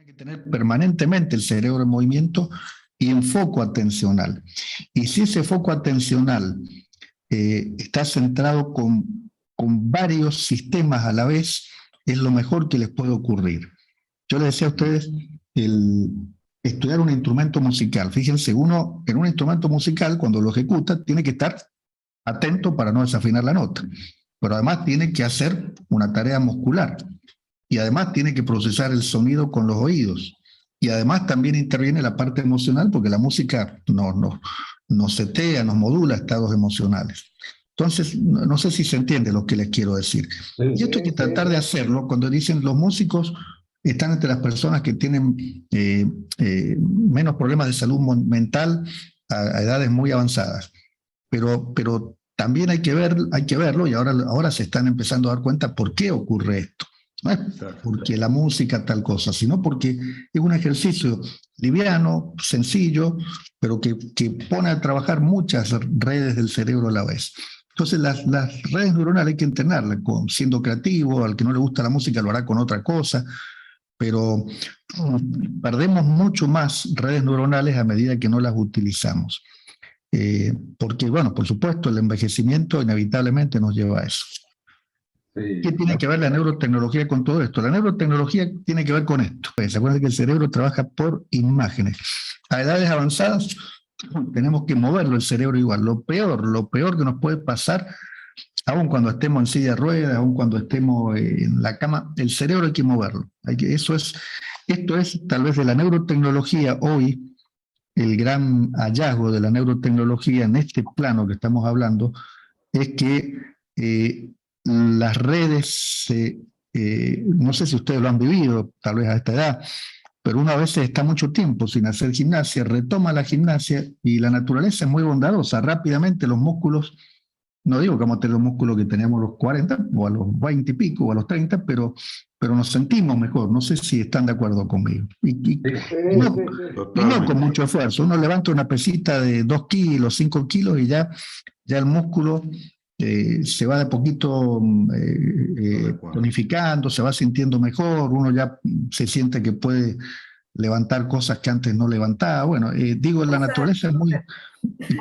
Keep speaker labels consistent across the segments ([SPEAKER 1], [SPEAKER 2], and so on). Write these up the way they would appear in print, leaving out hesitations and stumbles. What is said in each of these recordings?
[SPEAKER 1] tiene que tener permanentemente el cerebro en movimiento y en foco atencional. Y si ese foco atencional está centrado con varios sistemas a la vez, es lo mejor que les puede ocurrir. Yo les decía a ustedes, estudiar un instrumento musical. Fíjense, uno en un instrumento musical, cuando lo ejecuta, tiene que estar atento para no desafinar la nota. Pero además tiene que hacer una tarea muscular. Y además tiene que procesar el sonido con los oídos. Y además también interviene la parte emocional, porque la música nos setea, nos modula estados emocionales. Entonces, no sé si se entiende lo que les quiero decir. Y esto hay que tratar de hacerlo cuando dicen los músicos están entre las personas que tienen menos problemas de salud mental a edades muy avanzadas. Pero también hay que verlo, y ahora se están empezando a dar cuenta por qué ocurre esto. No es porque la música tal cosa, sino porque es un ejercicio liviano, sencillo, pero que pone a trabajar muchas redes del cerebro a la vez. Entonces las redes neuronales hay que entrenarlas, siendo creativo. Al que no le gusta la música lo hará con otra cosa, pero perdemos mucho más redes neuronales a medida que no las utilizamos. Porque, bueno, por supuesto, el envejecimiento inevitablemente nos lleva a eso. Sí. ¿Qué tiene que ver la neurotecnología con todo esto? La neurotecnología tiene que ver con esto. Se acuerdan que el cerebro trabaja por imágenes. A edades avanzadas tenemos que moverlo el cerebro igual. Lo peor que nos puede pasar, aun cuando estemos en silla de ruedas, aun cuando estemos en la cama, el cerebro hay que moverlo. Esto es tal vez de la neurotecnología hoy, el gran hallazgo de la neurotecnología en este plano que estamos hablando, es que las redes, no sé si ustedes lo han vivido, tal vez a esta edad, pero uno a veces está mucho tiempo sin hacer gimnasia, retoma la gimnasia y la naturaleza es muy bondadosa. Rápidamente los músculos, no digo que vamos a tener los músculos que teníamos a los 40 o a los 20 y pico o a los 30, pero nos sentimos mejor. No sé si están de acuerdo conmigo. Y no con mucho esfuerzo. Uno levanta una pesita de 2 kilos, 5 kilos y ya el músculo se va de poquito tonificando, se va sintiendo mejor. Uno ya se siente que puede levantar cosas que antes no levantaba. Bueno, digo, en la naturaleza es muy...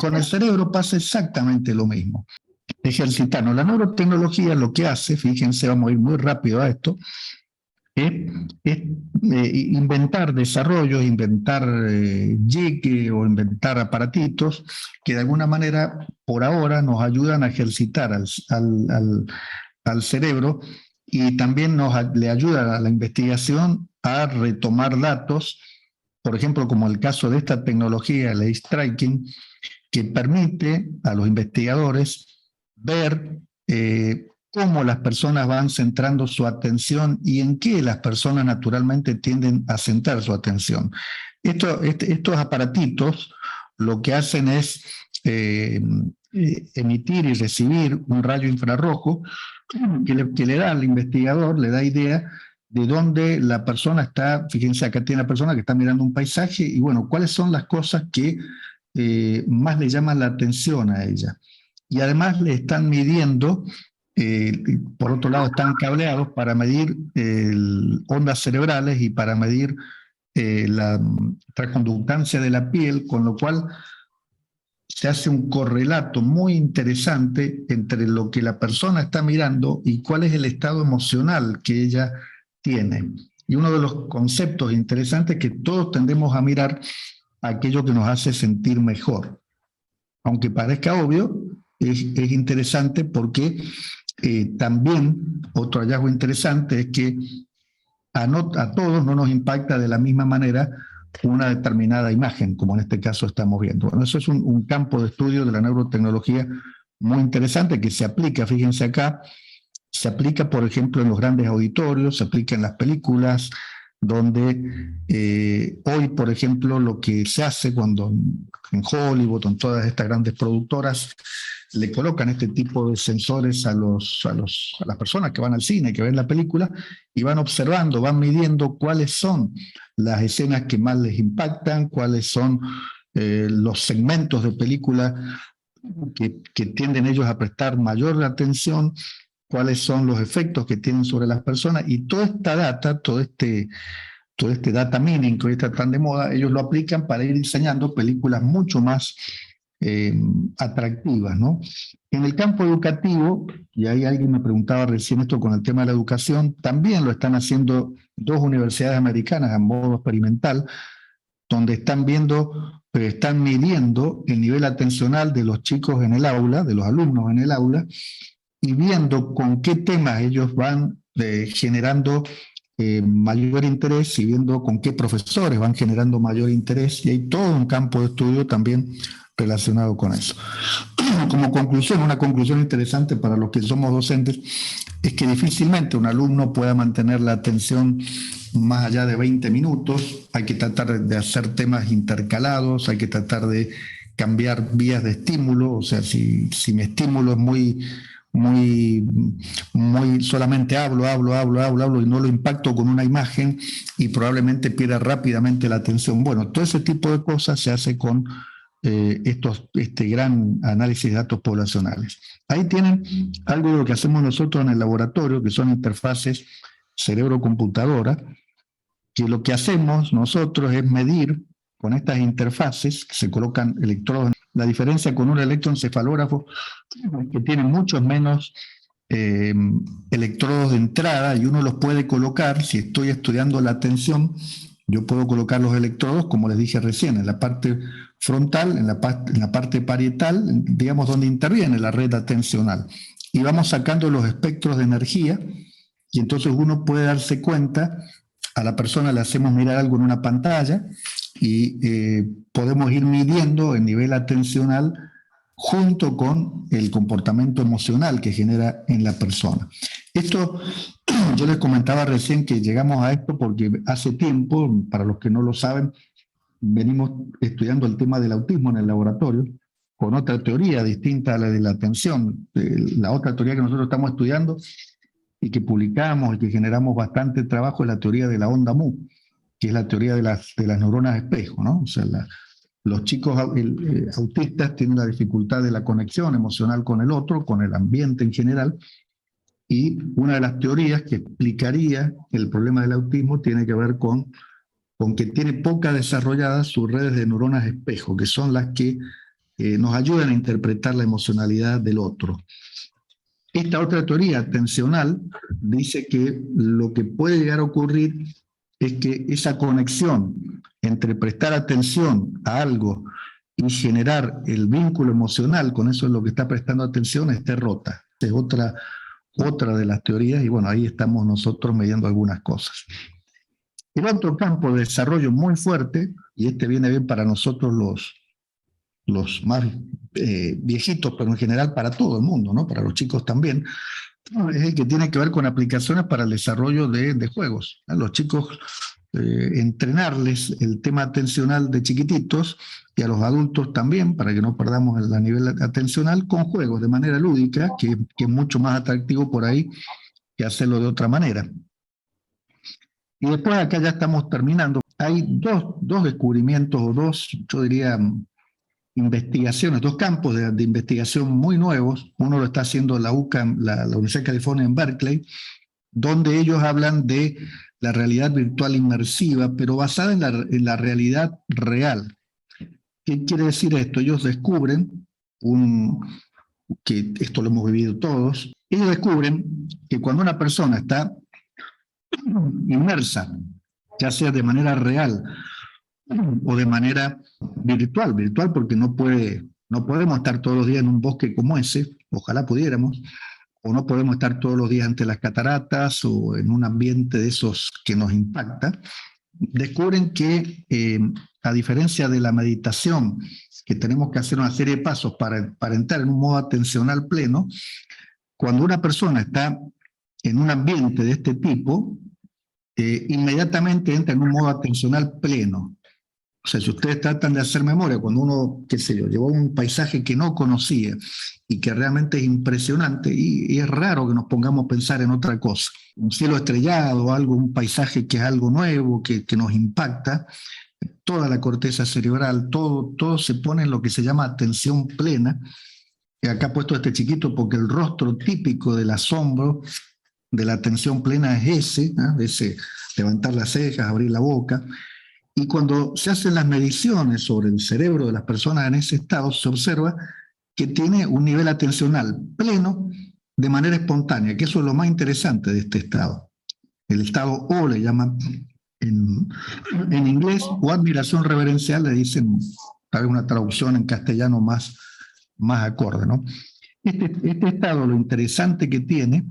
[SPEAKER 1] Con el cerebro pasa exactamente lo mismo. Ejercitarnos. La neurotecnología lo que hace, fíjense, vamos a ir muy rápido a esto, es inventar desarrollos, inventar llegue o inventar aparatitos que de alguna manera, por ahora, nos ayudan a ejercitar al cerebro y también le ayuda a la investigación a retomar datos, por ejemplo, como el caso de esta tecnología, el striking, que permite a los investigadores ver cómo las personas van centrando su atención y en qué las personas naturalmente tienden a centrar su atención. Estos aparatitos lo que hacen es emitir y recibir un rayo infrarrojo que le da al investigador, le da idea de dónde la persona está. Fíjense, acá tiene la persona que está mirando un paisaje y bueno, cuáles son las cosas que más le llaman la atención a ella. Y además le están midiendo, por otro lado están cableados para medir ondas cerebrales y para medir la transconductancia de la piel, con lo cual se hace un correlato muy interesante entre lo que la persona está mirando y cuál es el estado emocional que ella tiene. Y uno de los conceptos interesantes es que todos tendemos a mirar aquello que nos hace sentir mejor. Aunque parezca obvio, es interesante porque también otro hallazgo interesante es que a todos no nos impacta de la misma manera una determinada imagen, como en este caso estamos viendo. Bueno, eso es un campo de estudio de la neurotecnología muy interesante que se aplica, fíjense acá, se aplica, por ejemplo, en los grandes auditorios, se aplica en las películas, donde hoy, por ejemplo, lo que se hace cuando en Hollywood, en todas estas grandes productoras, le colocan este tipo de sensores a las personas que van al cine, que ven la película, y van observando, van midiendo cuáles son las escenas que más les impactan, cuáles son los segmentos de película que tienden ellos a prestar mayor atención, cuáles son los efectos que tienen sobre las personas, y toda esta data, todo todo este data mining que hoy está tan de moda, ellos lo aplican para ir diseñando películas mucho más atractivas, ¿no? En el campo educativo, y ahí alguien me preguntaba recién esto con el tema de la educación, también lo están haciendo dos universidades americanas a modo experimental, donde están viendo, están midiendo el nivel atencional de los chicos en el aula, de los alumnos en el aula, y viendo con qué temas ellos van generando mayor interés y viendo con qué profesores van generando mayor interés, y hay todo un campo de estudio también relacionado con eso. Como conclusión, una conclusión interesante para los que somos docentes es que difícilmente un alumno pueda mantener la atención más allá de 20 minutos, hay que tratar de hacer temas intercalados, hay que tratar de cambiar vías de estímulo, o sea, si mi estímulo es muy solamente hablo y no lo impacto con una imagen y probablemente pierda rápidamente la atención. Bueno, todo ese tipo de cosas se hace con este gran análisis de datos poblacionales. Ahí tienen algo de lo que hacemos nosotros en el laboratorio, que son interfaces cerebro-computadora, que lo que hacemos nosotros es medir con estas interfaces, que se colocan electrodos. La diferencia con un electroencefalógrafo que tiene muchos menos electrodos de entrada y uno los puede colocar, si estoy estudiando la atención, yo puedo colocar los electrodos, como les dije recién, en la parte frontal, en la parte parietal, digamos donde interviene la red atencional. Y vamos sacando los espectros de energía y entonces uno puede darse cuenta, a la persona le hacemos mirar algo en una pantalla y podemos ir midiendo el nivel atencional junto con el comportamiento emocional que genera en la persona. Esto, yo les comentaba recién que llegamos a esto porque hace tiempo, para los que no lo saben, venimos estudiando el tema del autismo en el laboratorio, con otra teoría distinta a la de la atención. La otra teoría que nosotros estamos estudiando y que publicamos y que generamos bastante trabajo es la teoría de la onda Mu, que es la teoría de las neuronas espejo, ¿no? O sea, los chicos autistas tienen la dificultad de la conexión emocional con el otro, con el ambiente en general, y una de las teorías que explicaría el problema del autismo tiene que ver con que tiene poca desarrolladas sus redes de neuronas espejo, que son las que nos ayudan a interpretar la emocionalidad del otro. Esta otra teoría atencional dice que lo que puede llegar a ocurrir es que esa conexión entre prestar atención a algo y generar el vínculo emocional con eso es lo que está prestando atención esté rota. Es otra de las teorías y bueno, ahí estamos nosotros midiendo algunas cosas. El otro campo de desarrollo muy fuerte, y este viene bien para nosotros los más viejitos, pero en general para todo el mundo, ¿no? Para los chicos también, es el que tiene que ver con aplicaciones para el desarrollo de juegos. A los chicos entrenarles el tema atencional de chiquititos y a los adultos también, para que no perdamos el nivel atencional, con juegos de manera lúdica, que es mucho más atractivo por ahí que hacerlo de otra manera. Y después acá ya estamos terminando. Hay dos descubrimientos o dos, yo diría, investigaciones, dos campos de investigación muy nuevos. Uno lo está haciendo la UCAM, la Universidad de California en Berkeley, donde ellos hablan de la realidad virtual inmersiva, pero basada en la realidad real. ¿Qué quiere decir esto? Ellos descubren, que esto lo hemos vivido todos, ellos descubren que cuando una persona está inmersa, ya sea de manera real o de manera virtual porque no podemos estar todos los días en un bosque como ese, ojalá pudiéramos, o no podemos estar todos los días ante las cataratas o en un ambiente de esos que nos impacta, descubren que a diferencia de la meditación, que tenemos que hacer una serie de pasos para entrar en un modo atencional pleno, cuando una persona está en un ambiente de este tipo, inmediatamente entra en un modo atencional pleno. O sea, si ustedes tratan de hacer memoria, cuando uno, qué sé yo, llevó un paisaje que no conocía y que realmente es impresionante, y es raro que nos pongamos a pensar en otra cosa. Un cielo estrellado, un paisaje que es algo nuevo, que nos impacta, toda la corteza cerebral, todo se pone en lo que se llama atención plena. Y acá he puesto este chiquito porque el rostro típico del asombro de la atención plena es ese, ¿no? Ese levantar las cejas, abrir la boca. Y cuando se hacen las mediciones sobre el cerebro de las personas en ese estado, se observa que tiene un nivel atencional pleno de manera espontánea, que eso es lo más interesante de este estado. El estado O le llaman en inglés, o admiración reverencial, le dicen, tal vez una traducción en castellano más acorde, ¿no? Este estado, lo interesante que tiene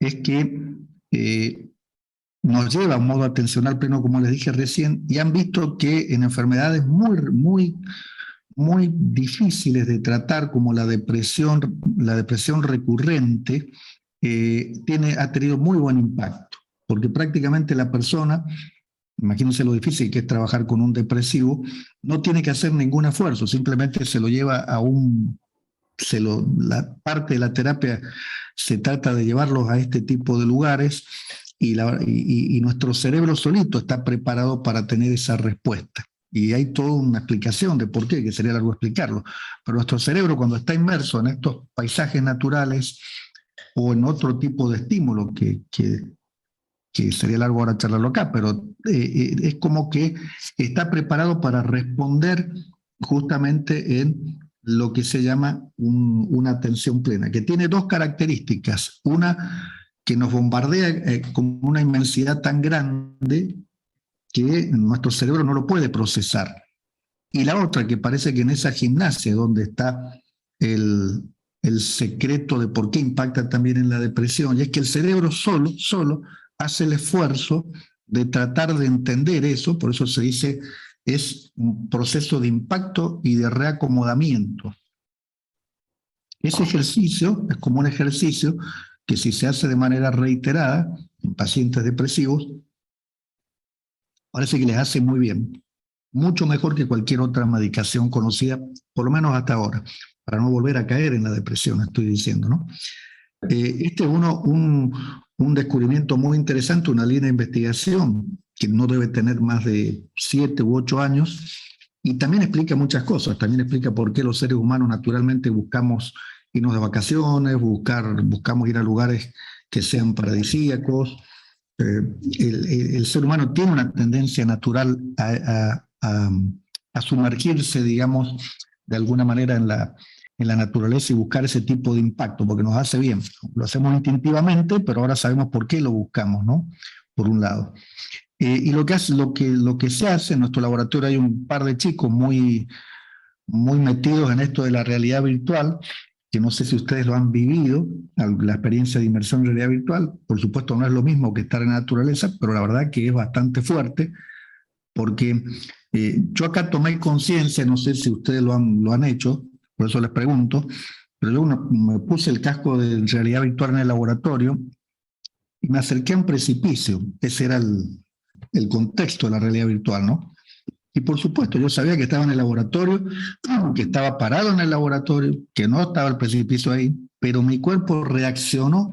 [SPEAKER 1] es que nos lleva a un modo atencional pleno, como les dije recién, y han visto que en enfermedades muy difíciles de tratar, como la depresión recurrente, ha tenido muy buen impacto, porque prácticamente la persona, imagínense lo difícil que es trabajar con un depresivo, no tiene que hacer ningún esfuerzo, simplemente se lo lleva a la parte de la terapia se trata de llevarlos a este tipo de lugares y nuestro cerebro solito está preparado para tener esa respuesta. Y hay toda una explicación de por qué, que sería largo explicarlo. Pero nuestro cerebro, cuando está inmerso en estos paisajes naturales o en otro tipo de estímulo, que sería largo ahora charlarlo acá, pero es como que está preparado para responder justamente en lo que se llama una atención plena, que tiene dos características. Una, que nos bombardea con una inmensidad tan grande que nuestro cerebro no lo puede procesar. Y la otra, que parece que en esa gimnasia donde está el secreto de por qué impacta también en la depresión, y es que el cerebro solo hace el esfuerzo de tratar de entender eso, por eso se dice es un proceso de impacto y de reacomodamiento. Ese ejercicio es como un ejercicio que si se hace de manera reiterada en pacientes depresivos, parece que les hace muy bien, mucho mejor que cualquier otra medicación conocida, por lo menos hasta ahora, para no volver a caer en la depresión, estoy diciendo, ¿no? Este es un descubrimiento muy interesante, una línea de investigación que no debe tener más de 7 u 8 años, y también explica muchas cosas, también explica por qué los seres humanos naturalmente buscamos irnos de vacaciones, buscamos ir a lugares que sean paradisíacos. El ser humano tiene una tendencia natural a sumergirse, digamos, de alguna manera en la naturaleza y buscar ese tipo de impacto, porque nos hace bien. Lo hacemos instintivamente, pero ahora sabemos por qué lo buscamos, ¿no? Por un lado. Y lo que se hace en nuestro laboratorio, hay un par de chicos muy metidos en esto de la realidad virtual, que no sé si ustedes lo han vivido, la experiencia de inmersión en realidad virtual. Por supuesto no es lo mismo que estar en la naturaleza, pero la verdad que es bastante fuerte, porque yo acá tomé conciencia, no sé si ustedes lo han hecho, por eso les pregunto, pero yo me puse el casco de realidad virtual en el laboratorio y me acerqué a un precipicio. Ese era el contexto de la realidad virtual, ¿no? Y por supuesto, yo sabía que estaba en el laboratorio, que estaba parado en el laboratorio, que no estaba el precipicio ahí, pero mi cuerpo reaccionó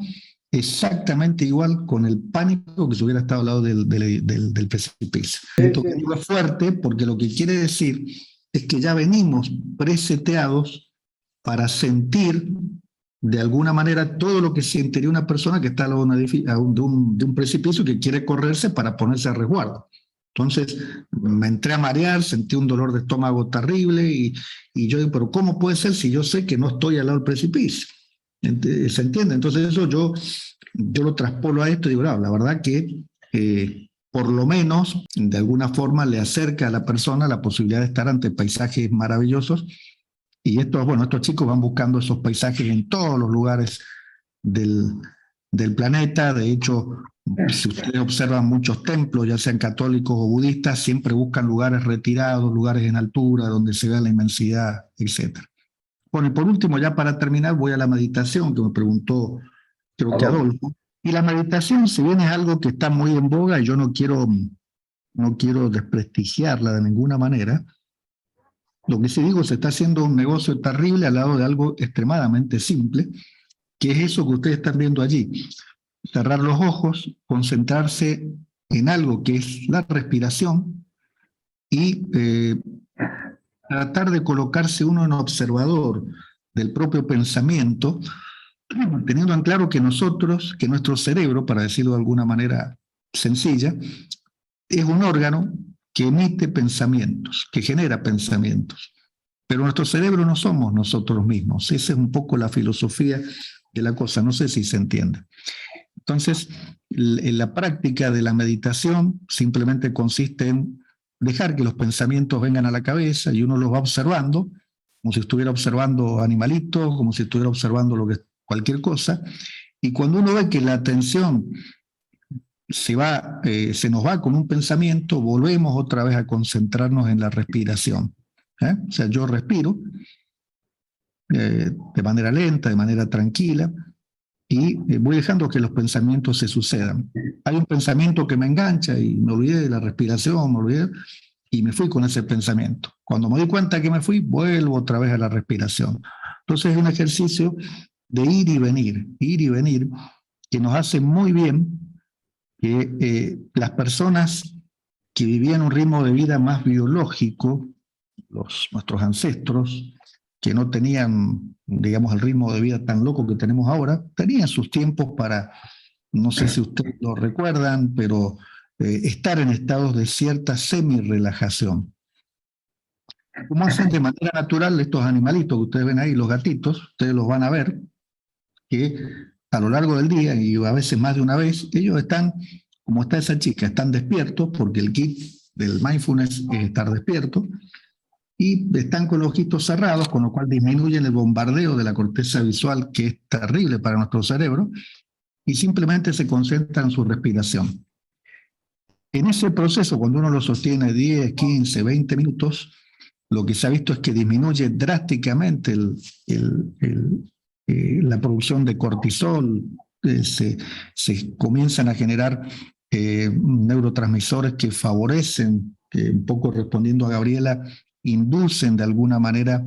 [SPEAKER 1] exactamente igual con el pánico que si hubiera estado al lado del precipicio. Esto es fuerte porque lo que quiere decir es que ya venimos preseteados para sentir de alguna manera todo lo que sentiría una persona que está al lado de un precipicio que quiere correrse para ponerse a resguardo. Entonces me entré a marear, sentí un dolor de estómago terrible y yo digo, pero ¿cómo puede ser si yo sé que no estoy al lado del precipicio? ¿Se entiende? Entonces eso yo lo traspolo a esto y digo, no, la verdad que por lo menos de alguna forma le acerca a la persona la posibilidad de estar ante paisajes maravillosos. Y estos chicos van buscando esos paisajes en todos los lugares del planeta. De hecho, si ustedes observan muchos templos, ya sean católicos o budistas, siempre buscan lugares retirados, lugares en altura, donde se vea la inmensidad, etc. Bueno, y por último, ya para terminar, voy a la meditación, que me preguntó, creo que Adolfo. Y la meditación, si bien es algo que está muy en boga, y yo no quiero desprestigiarla de ninguna manera, lo que sí digo, se está haciendo un negocio terrible al lado de algo extremadamente simple, que es eso que ustedes están viendo allí. Cerrar los ojos, concentrarse en algo que es la respiración y tratar de colocarse uno en observador del propio pensamiento, teniendo en claro que nosotros, que nuestro cerebro, para decirlo de alguna manera sencilla, es un órgano que emite pensamientos, que genera pensamientos. Pero nuestro cerebro no somos nosotros mismos. Esa es un poco la filosofía de la cosa. No sé si se entiende. Entonces, en la práctica de la meditación simplemente consiste en dejar que los pensamientos vengan a la cabeza y uno los va observando, como si estuviera observando animalitos, como si estuviera observando cualquier cosa. Y cuando uno ve que la atención se nos va con un pensamiento, volvemos otra vez a concentrarnos en la respiración. O sea, yo respiro de manera lenta, de manera tranquila, y voy dejando que los pensamientos se sucedan. Hay un pensamiento que me engancha y me olvidé de la respiración, me olvidé, y me fui con ese pensamiento. Cuando me doy cuenta que me fui, vuelvo otra vez a la respiración. Entonces es un ejercicio de ir y venir, que nos hace muy bien que las personas que vivían un ritmo de vida más biológico, nuestros ancestros, que no tenían, digamos, el ritmo de vida tan loco que tenemos ahora, tenían sus tiempos para, no sé si ustedes lo recuerdan, pero estar en estados de cierta semi-relajación. Como hacen de manera natural estos animalitos que ustedes ven ahí, los gatitos, ustedes los van a ver, que a lo largo del día, y a veces más de una vez, ellos están, como está esa chica, están despiertos, porque el kit del mindfulness es estar despierto, y están con los ojitos cerrados, con lo cual disminuyen el bombardeo de la corteza visual, que es terrible para nuestro cerebro, y simplemente se concentran en su respiración. En ese proceso, cuando uno lo sostiene 10, 15, 20 minutos, lo que se ha visto es que disminuye drásticamente la producción de cortisol, se comienzan a generar neurotransmisores que favorecen, un poco respondiendo a Gabriela, inducen de alguna manera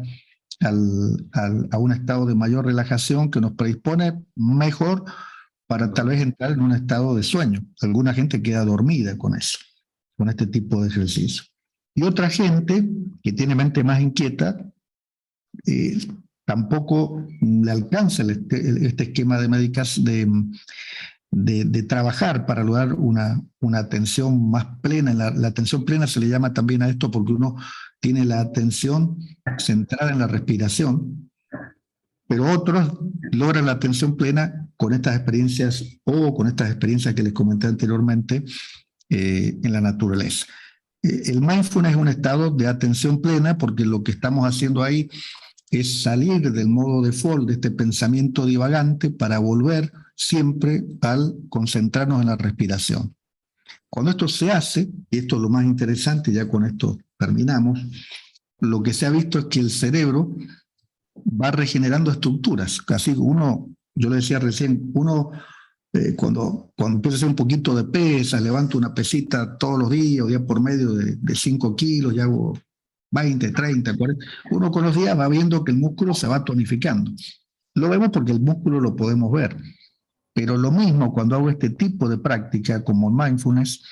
[SPEAKER 1] a un estado de mayor relajación que nos predispone mejor para tal vez entrar en un estado de sueño. Alguna gente queda dormida con eso, con este tipo de ejercicio. Y otra gente que tiene mente más inquieta, tampoco le alcanza este esquema de trabajar para lograr una atención más plena. La atención plena se le llama también a esto porque uno tiene la atención centrada en la respiración, pero otros logran la atención plena con estas experiencias o con estas experiencias que les comenté anteriormente en la naturaleza. El mindfulness es un estado de atención plena porque lo que estamos haciendo ahí es salir del modo default de este pensamiento divagante para volver siempre al concentrarnos en la respiración. Cuando esto se hace, y esto es lo más interesante, ya con esto terminamos, lo que se ha visto es que el cerebro va regenerando estructuras. Así yo le decía recién, uno cuando empieza a hacer un poquito de pesas, levanto una pesita todos los días, o día por medio de 5 kilos, y hago 20, 30, 40, uno con los días va viendo que el músculo se va tonificando. Lo vemos porque el músculo lo podemos ver. Pero lo mismo cuando hago este tipo de práctica como mindfulness,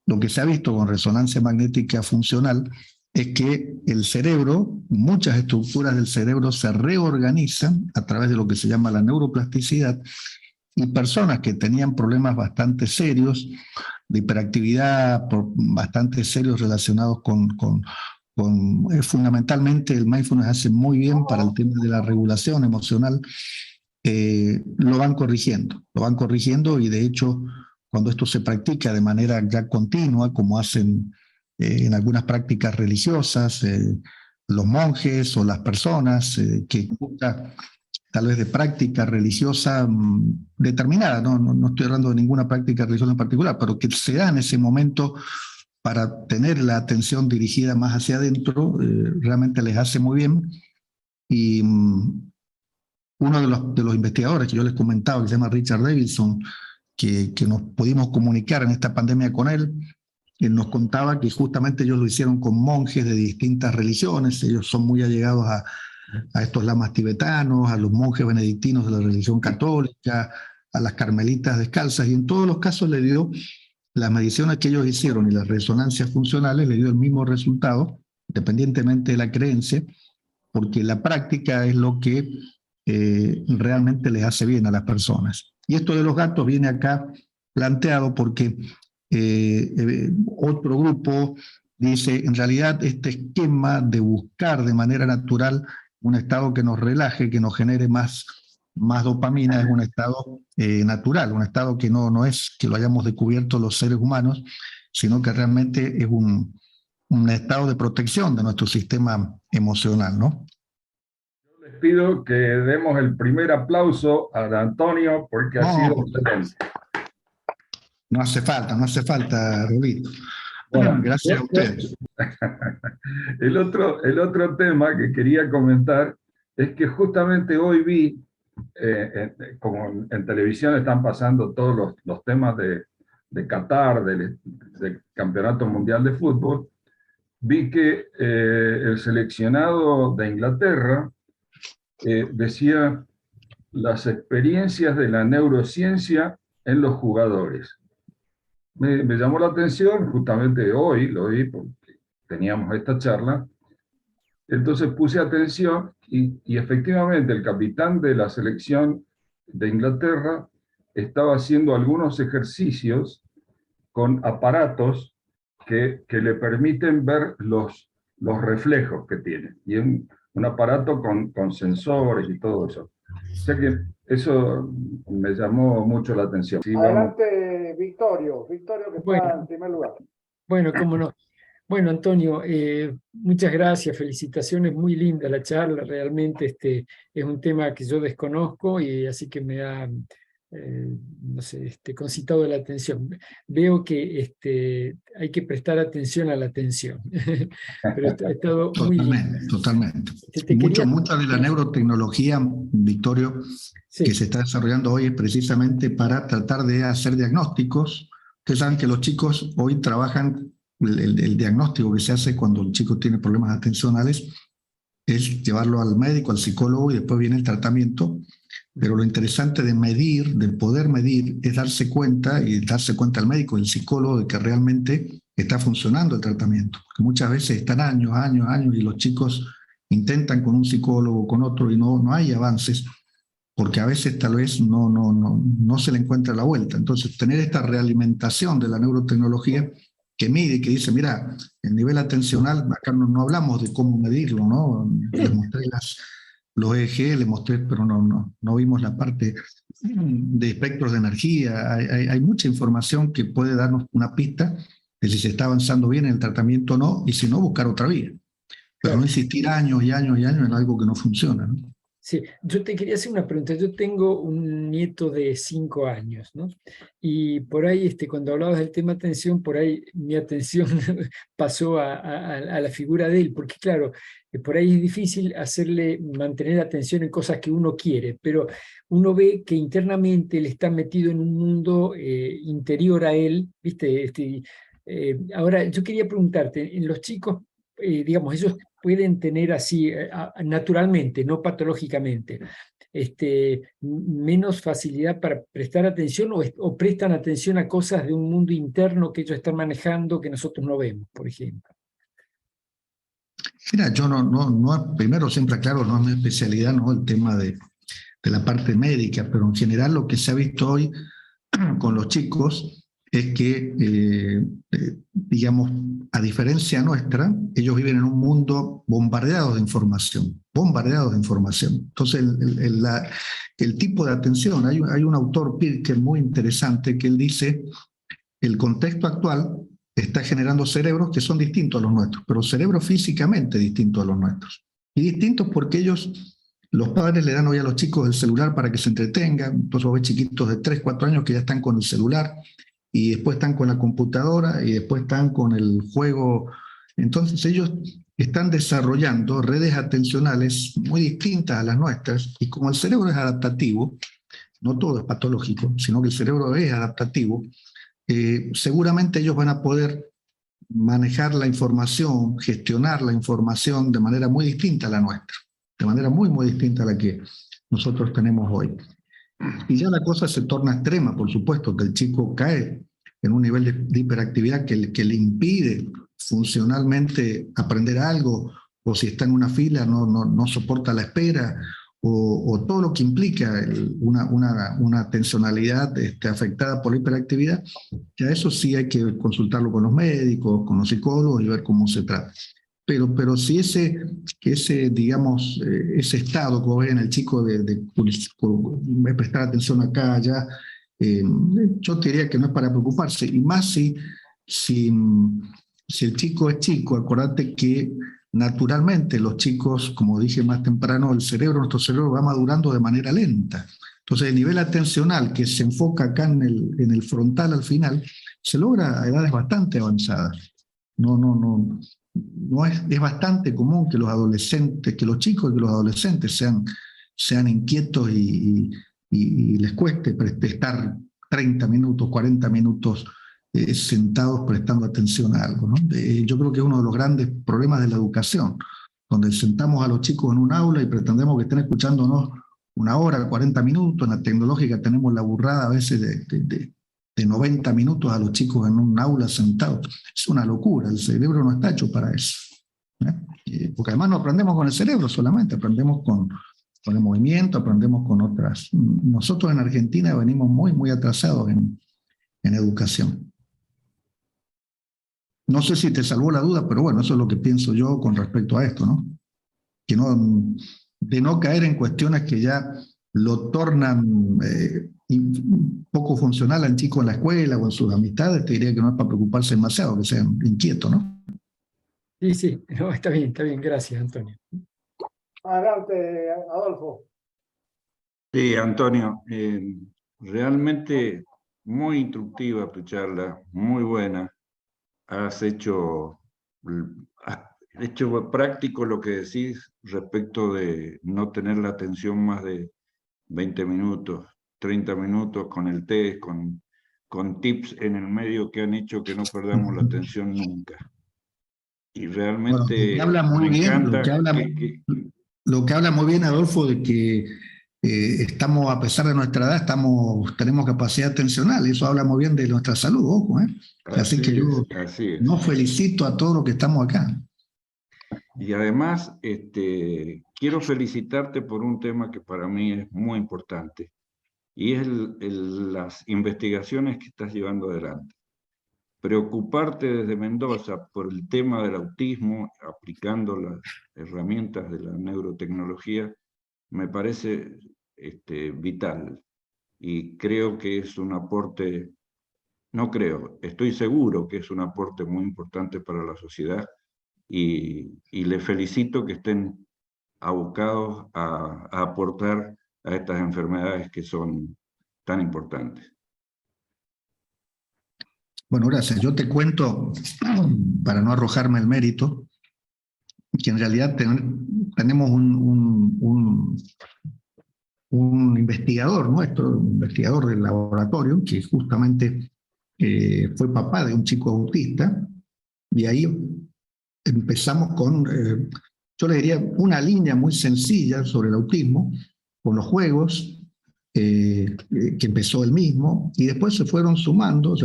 [SPEAKER 1] lo que se ha visto con resonancia magnética funcional es que el cerebro, muchas estructuras del cerebro se reorganizan a través de lo que se llama la neuroplasticidad, y personas que tenían problemas bastante serios de hiperactividad, bastante serios relacionados con fundamentalmente el mindfulness hace muy bien para el tema de la regulación emocional, lo van corrigiendo y de hecho cuando esto se practica de manera ya continua, como hacen en algunas prácticas religiosas, los monjes o las personas que tal vez de práctica religiosa determinada, no estoy hablando de ninguna práctica religiosa en particular, pero que se da en ese momento para tener la atención dirigida más hacia adentro, realmente les hace muy bien. Y uno de los investigadores que yo les comentaba, que se llama Richard Davidson, que nos pudimos comunicar en esta pandemia con él nos contaba que justamente ellos lo hicieron con monjes de distintas religiones, ellos son muy allegados a estos lamas tibetanos, a los monjes benedictinos de la religión católica, a las carmelitas descalzas, y en todos los casos le dio las mediciones que ellos hicieron y las resonancias funcionales, le dio el mismo resultado, independientemente de la creencia, porque la práctica es lo que realmente les hace bien a las personas. Y esto de los gatos viene acá planteado porque otro grupo dice, en realidad este esquema de buscar de manera natural un estado que nos relaje, que nos genere más dopamina, es un estado natural, un estado que no es que lo hayamos descubierto los seres humanos, sino que realmente es un estado de protección de nuestro sistema emocional, ¿no?
[SPEAKER 2] Les pido que demos el primer aplauso a Antonio porque ha sido excelente.
[SPEAKER 1] No hace falta, Rolito.
[SPEAKER 2] Bueno,
[SPEAKER 1] gracias a ustedes.
[SPEAKER 2] El otro tema que quería comentar es que justamente hoy vi, como en televisión están pasando todos los temas de Qatar, del Campeonato Mundial de Fútbol, vi que el seleccionado de Inglaterra decía las experiencias de la neurociencia en los jugadores. Me llamó la atención, justamente hoy lo vi porque teníamos esta charla, entonces puse atención y efectivamente el capitán de la selección de Inglaterra estaba haciendo algunos ejercicios con aparatos que le permiten ver los reflejos que tiene. Y es un aparato con sensores y todo eso. O sea que eso me llamó mucho la atención. Sí,
[SPEAKER 3] adelante, Victorio, que está en primer lugar.
[SPEAKER 4] Bueno, cómo no. Bueno, Antonio, muchas gracias, felicitaciones, muy linda la charla, realmente es un tema que yo desconozco y así que me ha, no sé, concitado la atención. Veo que hay que prestar atención a la atención, pero ha estado muy linda.
[SPEAKER 1] Totalmente. Mucha de la neurotecnología, Victorio, sí, que se está desarrollando hoy es precisamente para tratar de hacer diagnósticos. Ustedes saben que los chicos hoy trabajan, el diagnóstico que se hace cuando el chico tiene problemas atencionales es llevarlo al médico, al psicólogo y después viene el tratamiento. Pero lo interesante de medir, de poder medir, es darse cuenta al médico, el psicólogo, de que realmente está funcionando el tratamiento. Porque muchas veces están años y los chicos intentan con un psicólogo, con otro y no hay avances, porque a veces tal vez no se le encuentra la vuelta. Entonces, tener esta realimentación de la neurotecnología que mide, que dice, mira, el nivel atencional, acá no hablamos de cómo medirlo, ¿no? Les mostré los EEG, les mostré, pero no vimos la parte de espectros de energía. Hay mucha información que puede darnos una pista de si se está avanzando bien en el tratamiento o no, y si no, buscar otra vía. Pero no insistir años y años en algo que no funciona, ¿no?
[SPEAKER 4] Sí, yo te quería hacer una pregunta. Yo tengo un nieto de 5 años, ¿no? Y por ahí, cuando hablabas del tema atención, por ahí mi atención pasó a la figura de él, porque claro, por ahí es difícil mantener atención en cosas que uno quiere, pero uno ve que internamente él está metido en un mundo interior a él, ¿viste? Ahora, yo quería preguntarte, en los chicos, digamos, ellos pueden tener así, naturalmente, no patológicamente, menos facilidad para prestar atención o prestan atención a cosas de un mundo interno que ellos están manejando que nosotros no vemos, por ejemplo.
[SPEAKER 1] Mira, yo primero siempre aclaro, no es mi especialidad, ¿no? El tema de la parte médica, pero en general lo que se ha visto hoy con los chicos es que, digamos, a diferencia nuestra, ellos viven en un mundo bombardeado de información. Entonces, el tipo de atención, hay un autor, Pirker, muy interesante, que él dice, el contexto actual está generando cerebros que son distintos a los nuestros, pero cerebros físicamente distintos a los nuestros. Y distintos porque los padres le dan hoy a los chicos el celular para que se entretengan. Entonces ves chiquitos de 3, 4 años que ya están con el celular, y después están con la computadora, y después están con el juego. Entonces ellos están desarrollando redes atencionales muy distintas a las nuestras, y como el cerebro es adaptativo, no todo es patológico, sino que el cerebro es adaptativo, seguramente ellos van a poder manejar la información, gestionar la información de manera muy distinta a la nuestra, de manera muy distinta a la que nosotros tenemos hoy. Y ya la cosa se torna extrema, por supuesto, que el chico cae en un nivel de hiperactividad que le impide funcionalmente aprender algo, o si está en una fila no soporta la espera, o todo lo que implica una atencionalidad afectada por la hiperactividad, ya eso sí hay que consultarlo con los médicos, con los psicólogos y ver cómo se trata. Pero si digamos, ese estado que ven en el chico de prestar atención acá, allá, yo te diría que no es para preocuparse, y más si el chico es chico. Acordate que naturalmente los chicos, como dije más temprano, nuestro cerebro va madurando de manera lenta. Entonces el nivel atencional que se enfoca acá en el frontal al final, se logra a edades bastante avanzadas. Es bastante común que los chicos y que los adolescentes sean inquietos y les cueste estar 30 minutos, 40 minutos sentados prestando atención a algo, ¿no? Yo creo que es uno de los grandes problemas de la educación, donde sentamos a los chicos en un aula y pretendemos que estén escuchándonos 1 hora, 40 minutos. En la tecnológica tenemos la burrada a veces de 90 minutos a los chicos en un aula sentados. Es una locura, el cerebro no está hecho para eso, ¿eh? Porque además no aprendemos con el cerebro solamente, aprendemos con el movimiento, aprendemos con otras. Nosotros en Argentina venimos muy, muy atrasados en educación. No sé si te salvó la duda, pero bueno, eso es lo que pienso yo con respecto a esto, ¿no? De no caer en cuestiones que ya lo tornan poco funcional al chico en la escuela o en sus amistades. Te diría que no es para preocuparse demasiado, que sean inquietos, ¿no?
[SPEAKER 4] Sí, no, está bien, gracias, Antonio.
[SPEAKER 3] Adelante, Adolfo.
[SPEAKER 5] Sí, Antonio, realmente muy instructiva tu charla, muy buena. Has hecho práctico lo que decís respecto de no tener la atención más de 20 minutos, 30 minutos con el test, con tips en el medio que han hecho que no perdamos la atención nunca. Y realmente
[SPEAKER 1] habla muy
[SPEAKER 5] me
[SPEAKER 1] bien,
[SPEAKER 5] encanta
[SPEAKER 1] lo que habla muy bien, Adolfo, de que estamos, a pesar de nuestra edad, tenemos capacidad atencional, y eso habla muy bien de nuestra salud, ojo, ¿eh? Así que yo nos felicito a todos los que estamos acá.
[SPEAKER 5] Y además, quiero felicitarte por un tema que para mí es muy importante, y es las investigaciones que estás llevando adelante. Preocuparte desde Mendoza por el tema del autismo, aplicando las herramientas de la neurotecnología, me parece vital. Y creo que es un aporte, estoy seguro que es un aporte muy importante para la sociedad, y les felicito que estén abocados a aportar a estas enfermedades que son tan importantes.
[SPEAKER 1] Bueno, gracias. Yo te cuento, para no arrojarme el mérito, que en realidad tenemos un investigador nuestro, un investigador del laboratorio, que justamente fue papá de un chico autista, y ahí empezamos con, yo le diría, una línea muy sencilla sobre el autismo, con los juegos, que empezó él mismo, y después se fue sumando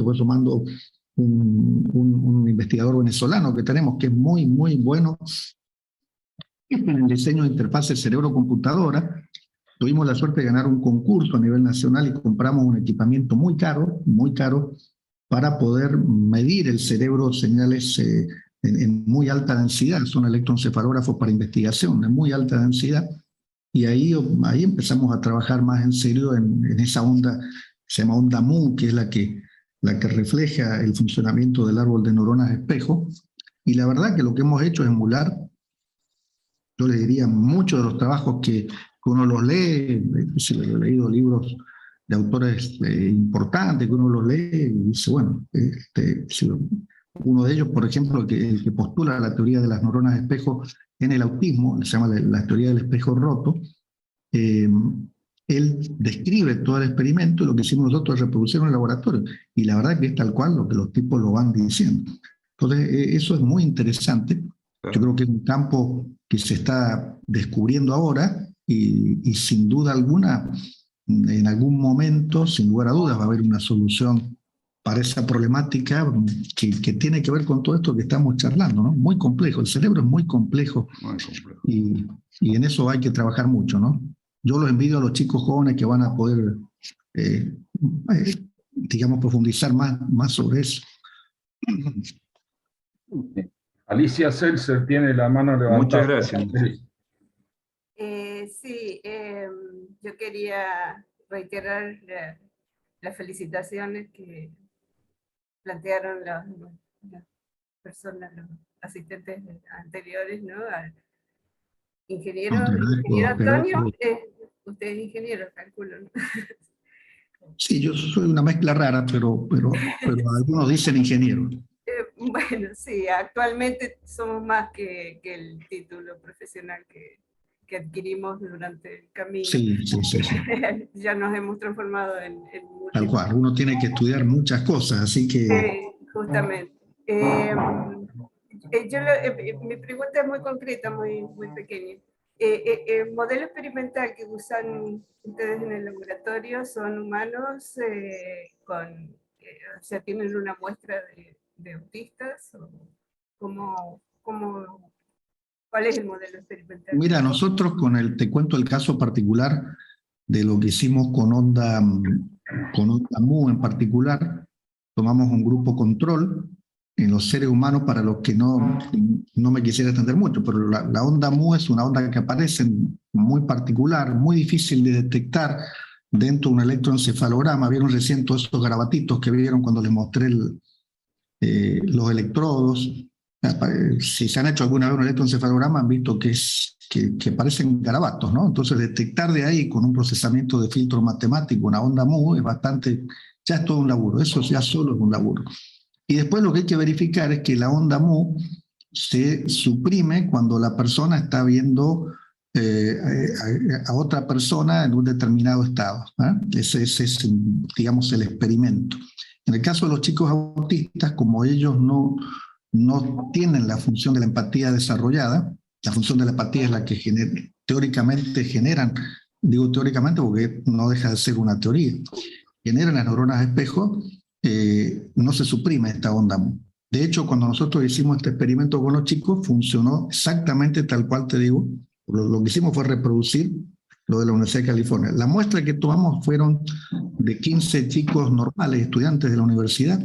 [SPEAKER 1] un investigador venezolano que tenemos, que es muy, muy bueno en el diseño de interfaces cerebro-computadora. Tuvimos la suerte de ganar un concurso a nivel nacional y compramos un equipamiento muy caro, para poder medir el cerebro, señales en muy alta densidad. Son electroencefalógrafos para investigación de muy alta densidad. Y ahí empezamos a trabajar más en serio en esa onda, se llama onda Mu, que es la que refleja el funcionamiento del árbol de neuronas espejo. Y la verdad que lo que hemos hecho es emular, yo le diría, muchos de los trabajos que uno los lee. He leído libros de autores importantes, que uno los lee y dice, bueno, uno de ellos, por ejemplo, el que postula la teoría de las neuronas espejo en el autismo, se llama la teoría del espejo roto. Él describe todo el experimento, y lo que hicimos nosotros es reproducir en el laboratorio, y la verdad que es tal cual lo que los tipos lo van diciendo. Entonces, eso es muy interesante. Yo creo que es un campo que se está descubriendo ahora, y sin duda alguna, en algún momento, sin lugar a dudas, va a haber una solución para esa problemática que tiene que ver con todo esto que estamos charlando, ¿no? Muy complejo, el cerebro es muy complejo, y en eso hay que trabajar mucho, ¿no? yo los envidio a los chicos jóvenes que van a poder, digamos, profundizar más sobre eso.
[SPEAKER 2] Alicia Seltzer tiene la mano levantada.
[SPEAKER 5] Muchas gracias.
[SPEAKER 6] Sí, yo quería reiterar las felicitaciones que plantearon las personas, los asistentes anteriores, ¿no? Al ingeniero Antonio, usted es ingeniero, calculo, ¿no?
[SPEAKER 1] Sí, yo soy una mezcla rara, pero algunos dicen ingeniero.
[SPEAKER 6] Bueno, sí, actualmente somos más que el título profesional que adquirimos durante el camino.
[SPEAKER 1] Sí.
[SPEAKER 6] Ya nos hemos transformado en
[SPEAKER 1] Tal cual, uno tiene que estudiar muchas cosas, así que...
[SPEAKER 6] justamente. Mi pregunta es muy concreta, muy pequeña. El modelo experimental que usan ustedes en el laboratorio son humanos o sea, tienen una muestra de autistas, o ¿cuál es el modelo experimental?
[SPEAKER 1] Mira, nosotros te cuento el caso particular de lo que hicimos con onda MU en particular. Tomamos un grupo control en los seres humanos, para los que no me quisiera extender mucho, pero la onda MU es una onda que aparece muy particular, muy difícil de detectar dentro de un electroencefalograma. Vieron recién todos esos garabatitos que vieron cuando les mostré los electrodos. Si se han hecho alguna vez un electroencefalograma, han visto que parecen garabatos, ¿no? Entonces, detectar de ahí con un procesamiento de filtro matemático una onda MU es ya es todo un laburo. Eso ya solo es un laburo. Y después lo que hay que verificar es que la onda MU se suprime cuando la persona está viendo a otra persona en un determinado estado. Ese es, digamos, el experimento. En el caso de los chicos autistas, como ellos no tienen la función de la empatía desarrollada, la función de la empatía es la que teóricamente generan, digo teóricamente porque no deja de ser una teoría, generan las neuronas espejo, no se suprime esta onda MU. De hecho, cuando nosotros hicimos este experimento con los chicos, funcionó exactamente tal cual te digo. Lo que hicimos fue reproducir lo de la Universidad de California. La muestra que tomamos fueron de 15 chicos normales, estudiantes de la universidad,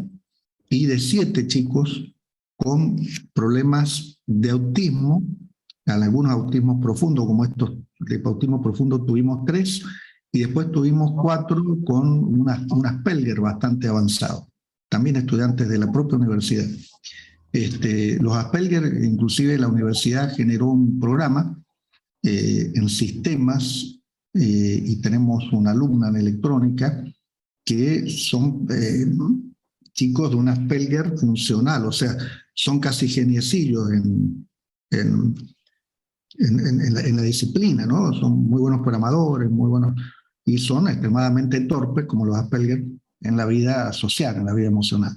[SPEAKER 1] y de 7 chicos con problemas de autismo, algunos autismos profundos, como estos de autismo profundo tuvimos 3, y después tuvimos 4 con un Asperger bastante avanzado, también estudiantes de la propia universidad. Los Asperger, inclusive la universidad generó un programa en sistemas, y tenemos una alumna en electrónica que son chicos de un Asperger funcional, o sea, son casi geniecillos en la disciplina, ¿no? Son muy buenos programadores, muy buenos, y son extremadamente torpes, como los Asperger, en la vida social, en la vida emocional.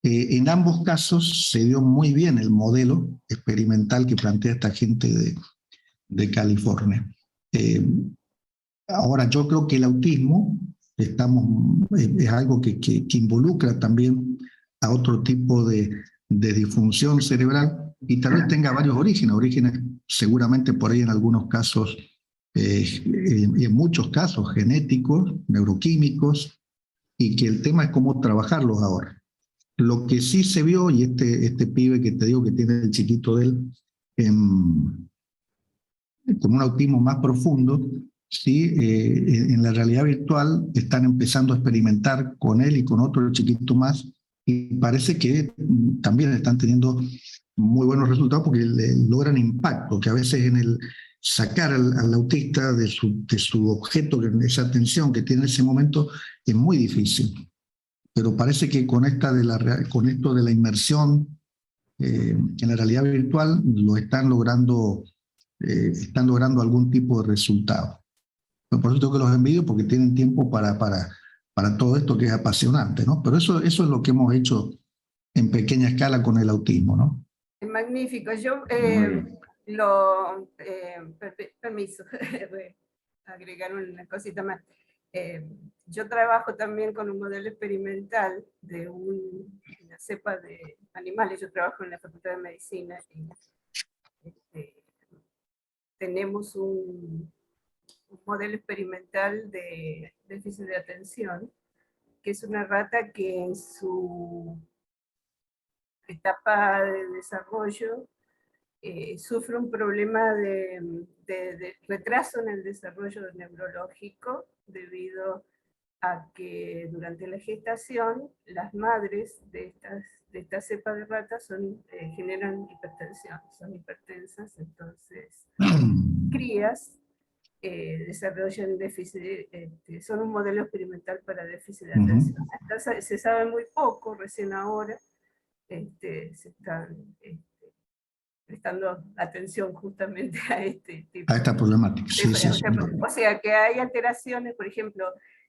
[SPEAKER 1] En ambos casos se dio muy bien el modelo experimental que plantea esta gente de California. Ahora, yo creo que el autismo es algo que involucra también a otro tipo de disfunción cerebral, y tal vez tenga varios orígenes seguramente por ahí en algunos casos, y en muchos casos genéticos, neuroquímicos, y que el tema es cómo trabajarlos ahora. Lo que sí se vio, y este pibe que te digo que tiene el chiquito de él, con un autismo más profundo, sí, en la realidad virtual están empezando a experimentar con él y con otro chiquito más, y parece que también están teniendo muy buenos resultados porque logran impacto, que a veces en el sacar al autista de su objeto, esa atención que tiene en ese momento, es muy difícil. Pero parece que con esto de la inmersión en la realidad virtual lo están logrando algún tipo de resultado. Por eso tengo que los envidio, porque tienen tiempo para todo esto que es apasionante, ¿no? Pero eso es lo que hemos hecho en pequeña escala con el autismo, ¿no?
[SPEAKER 6] Magnífico. Yo permiso, voy a agregar una cosita más. Yo trabajo también con un modelo experimental de una cepa de animales. Yo trabajo en la Facultad de Medicina y tenemos un un modelo experimental de déficit de atención, que es una rata que en su etapa de desarrollo sufre un problema de retraso en el desarrollo neurológico debido a que durante la gestación las madres de esta cepa de ratas generan hipertensión, son hipertensas, entonces crías desarrollan déficit, son un modelo experimental para déficit de atención. Entonces, se sabe muy poco, recién ahora se están prestando atención justamente a este tipo
[SPEAKER 1] a esta problemática. Sí, sí, sí.
[SPEAKER 6] O sea, que hay alteraciones, por ejemplo,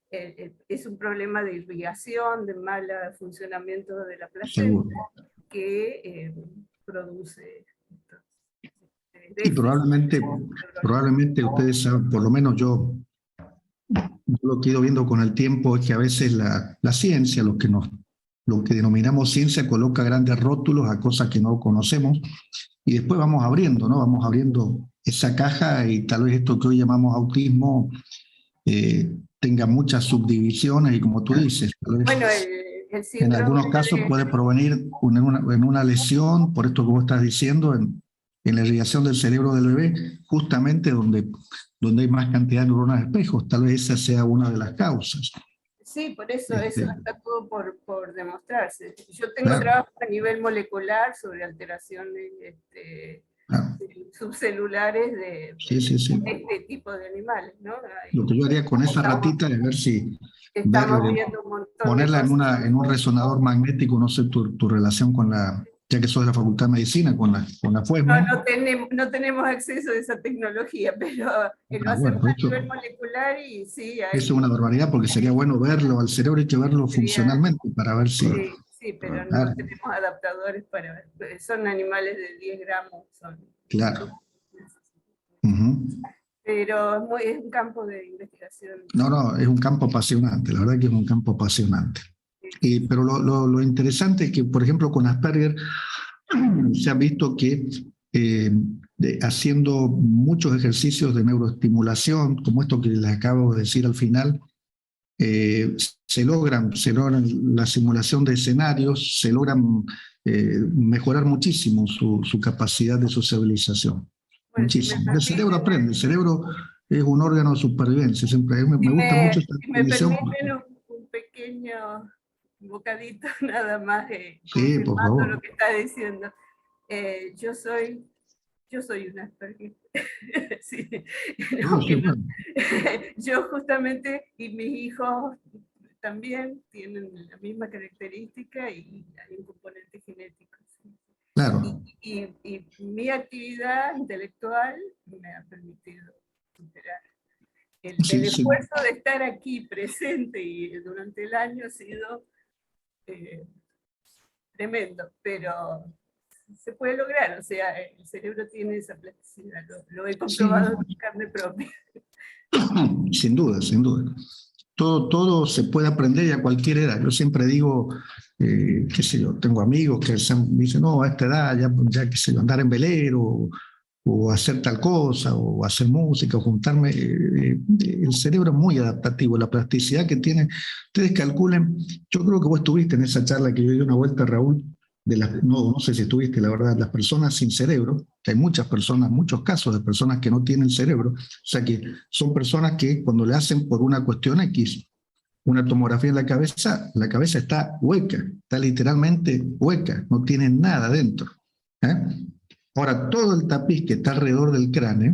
[SPEAKER 6] es un problema de irrigación, de mal funcionamiento de la placenta, que produce...
[SPEAKER 1] Y probablemente ustedes saben, por lo menos yo lo que he ido viendo con el tiempo es que a veces la ciencia, lo que denominamos ciencia, coloca grandes rótulos a cosas que no conocemos y después vamos abriendo, ¿no? Vamos abriendo esa caja y tal vez esto que hoy llamamos autismo tenga muchas subdivisiones y como tú dices, tal vez,
[SPEAKER 6] bueno,
[SPEAKER 1] en algunos casos puede provenir en una lesión, por esto que vos estás diciendo, en la irrigación del cerebro del bebé, justamente donde hay más cantidad de neuronas espejos. Tal vez esa sea una de las causas.
[SPEAKER 6] Sí, por eso eso está todo por demostrarse. Yo tengo trabajo a nivel molecular sobre alteraciones subcelulares de este tipo de animales, ¿no?
[SPEAKER 1] Lo que yo haría con esa ratita es ver si ponerla en un resonador magnético, no sé tu relación con la... ya que sos de la Facultad de Medicina, con la FUESMA.
[SPEAKER 6] No tenemos acceso a esa tecnología, pero lo hacemos a nivel molecular y sí. Eso
[SPEAKER 1] es una barbaridad, porque sería bueno verlo, al cerebro hay que verlo funcionalmente para ver si...
[SPEAKER 6] Sí, pero no tenemos adaptadores para ver. Son animales de 10 gramos.
[SPEAKER 1] Claro.
[SPEAKER 6] Pero es un campo de investigación.
[SPEAKER 1] No, es un campo apasionante, la verdad que es un campo apasionante. Pero lo interesante es que, por ejemplo, con Asperger se ha visto que haciendo muchos ejercicios de neuroestimulación, como esto que les acabo de decir al final, se logran la simulación de escenarios, se logran mejorar muchísimo su capacidad de sociabilización.
[SPEAKER 6] Bueno,
[SPEAKER 1] muchísimo. El cerebro aprende, el cerebro es un órgano de supervivencia. Siempre me gusta mucho esta definición.
[SPEAKER 6] Si me permiten un pequeño bocadito nada más,
[SPEAKER 1] sí, por favor.
[SPEAKER 6] lo que está diciendo. Yo soy una Asperger. Sí. Yo justamente, y mis hijos también tienen la misma característica y hay un componente genético. ¿Sí?
[SPEAKER 1] Claro.
[SPEAKER 6] Y mi actividad intelectual me ha permitido superar. El esfuerzo de estar aquí presente y durante el año ha sido tremendo, pero se puede lograr, o sea, el cerebro tiene esa plasticidad, lo he comprobado en carne propia.
[SPEAKER 1] Sin duda, sin duda. Todo se puede aprender y a cualquier edad. Yo siempre digo, qué sé yo, tengo amigos que me dicen, no, a esta edad ya qué sé yo, andar en velero o hacer tal cosa, o hacer música, o juntarme. El cerebro es muy adaptativo, la plasticidad que tiene. Ustedes calculen, yo creo que vos estuviste en esa charla que yo di una vuelta, Raúl, no sé si estuviste, la verdad, las personas sin cerebro, que hay muchas personas, muchos casos de personas que no tienen cerebro, o sea que son personas que cuando le hacen por una cuestión X, una tomografía en la cabeza está hueca, está literalmente hueca, no tiene nada dentro. Ahora, todo el tapiz que está alrededor del cráneo,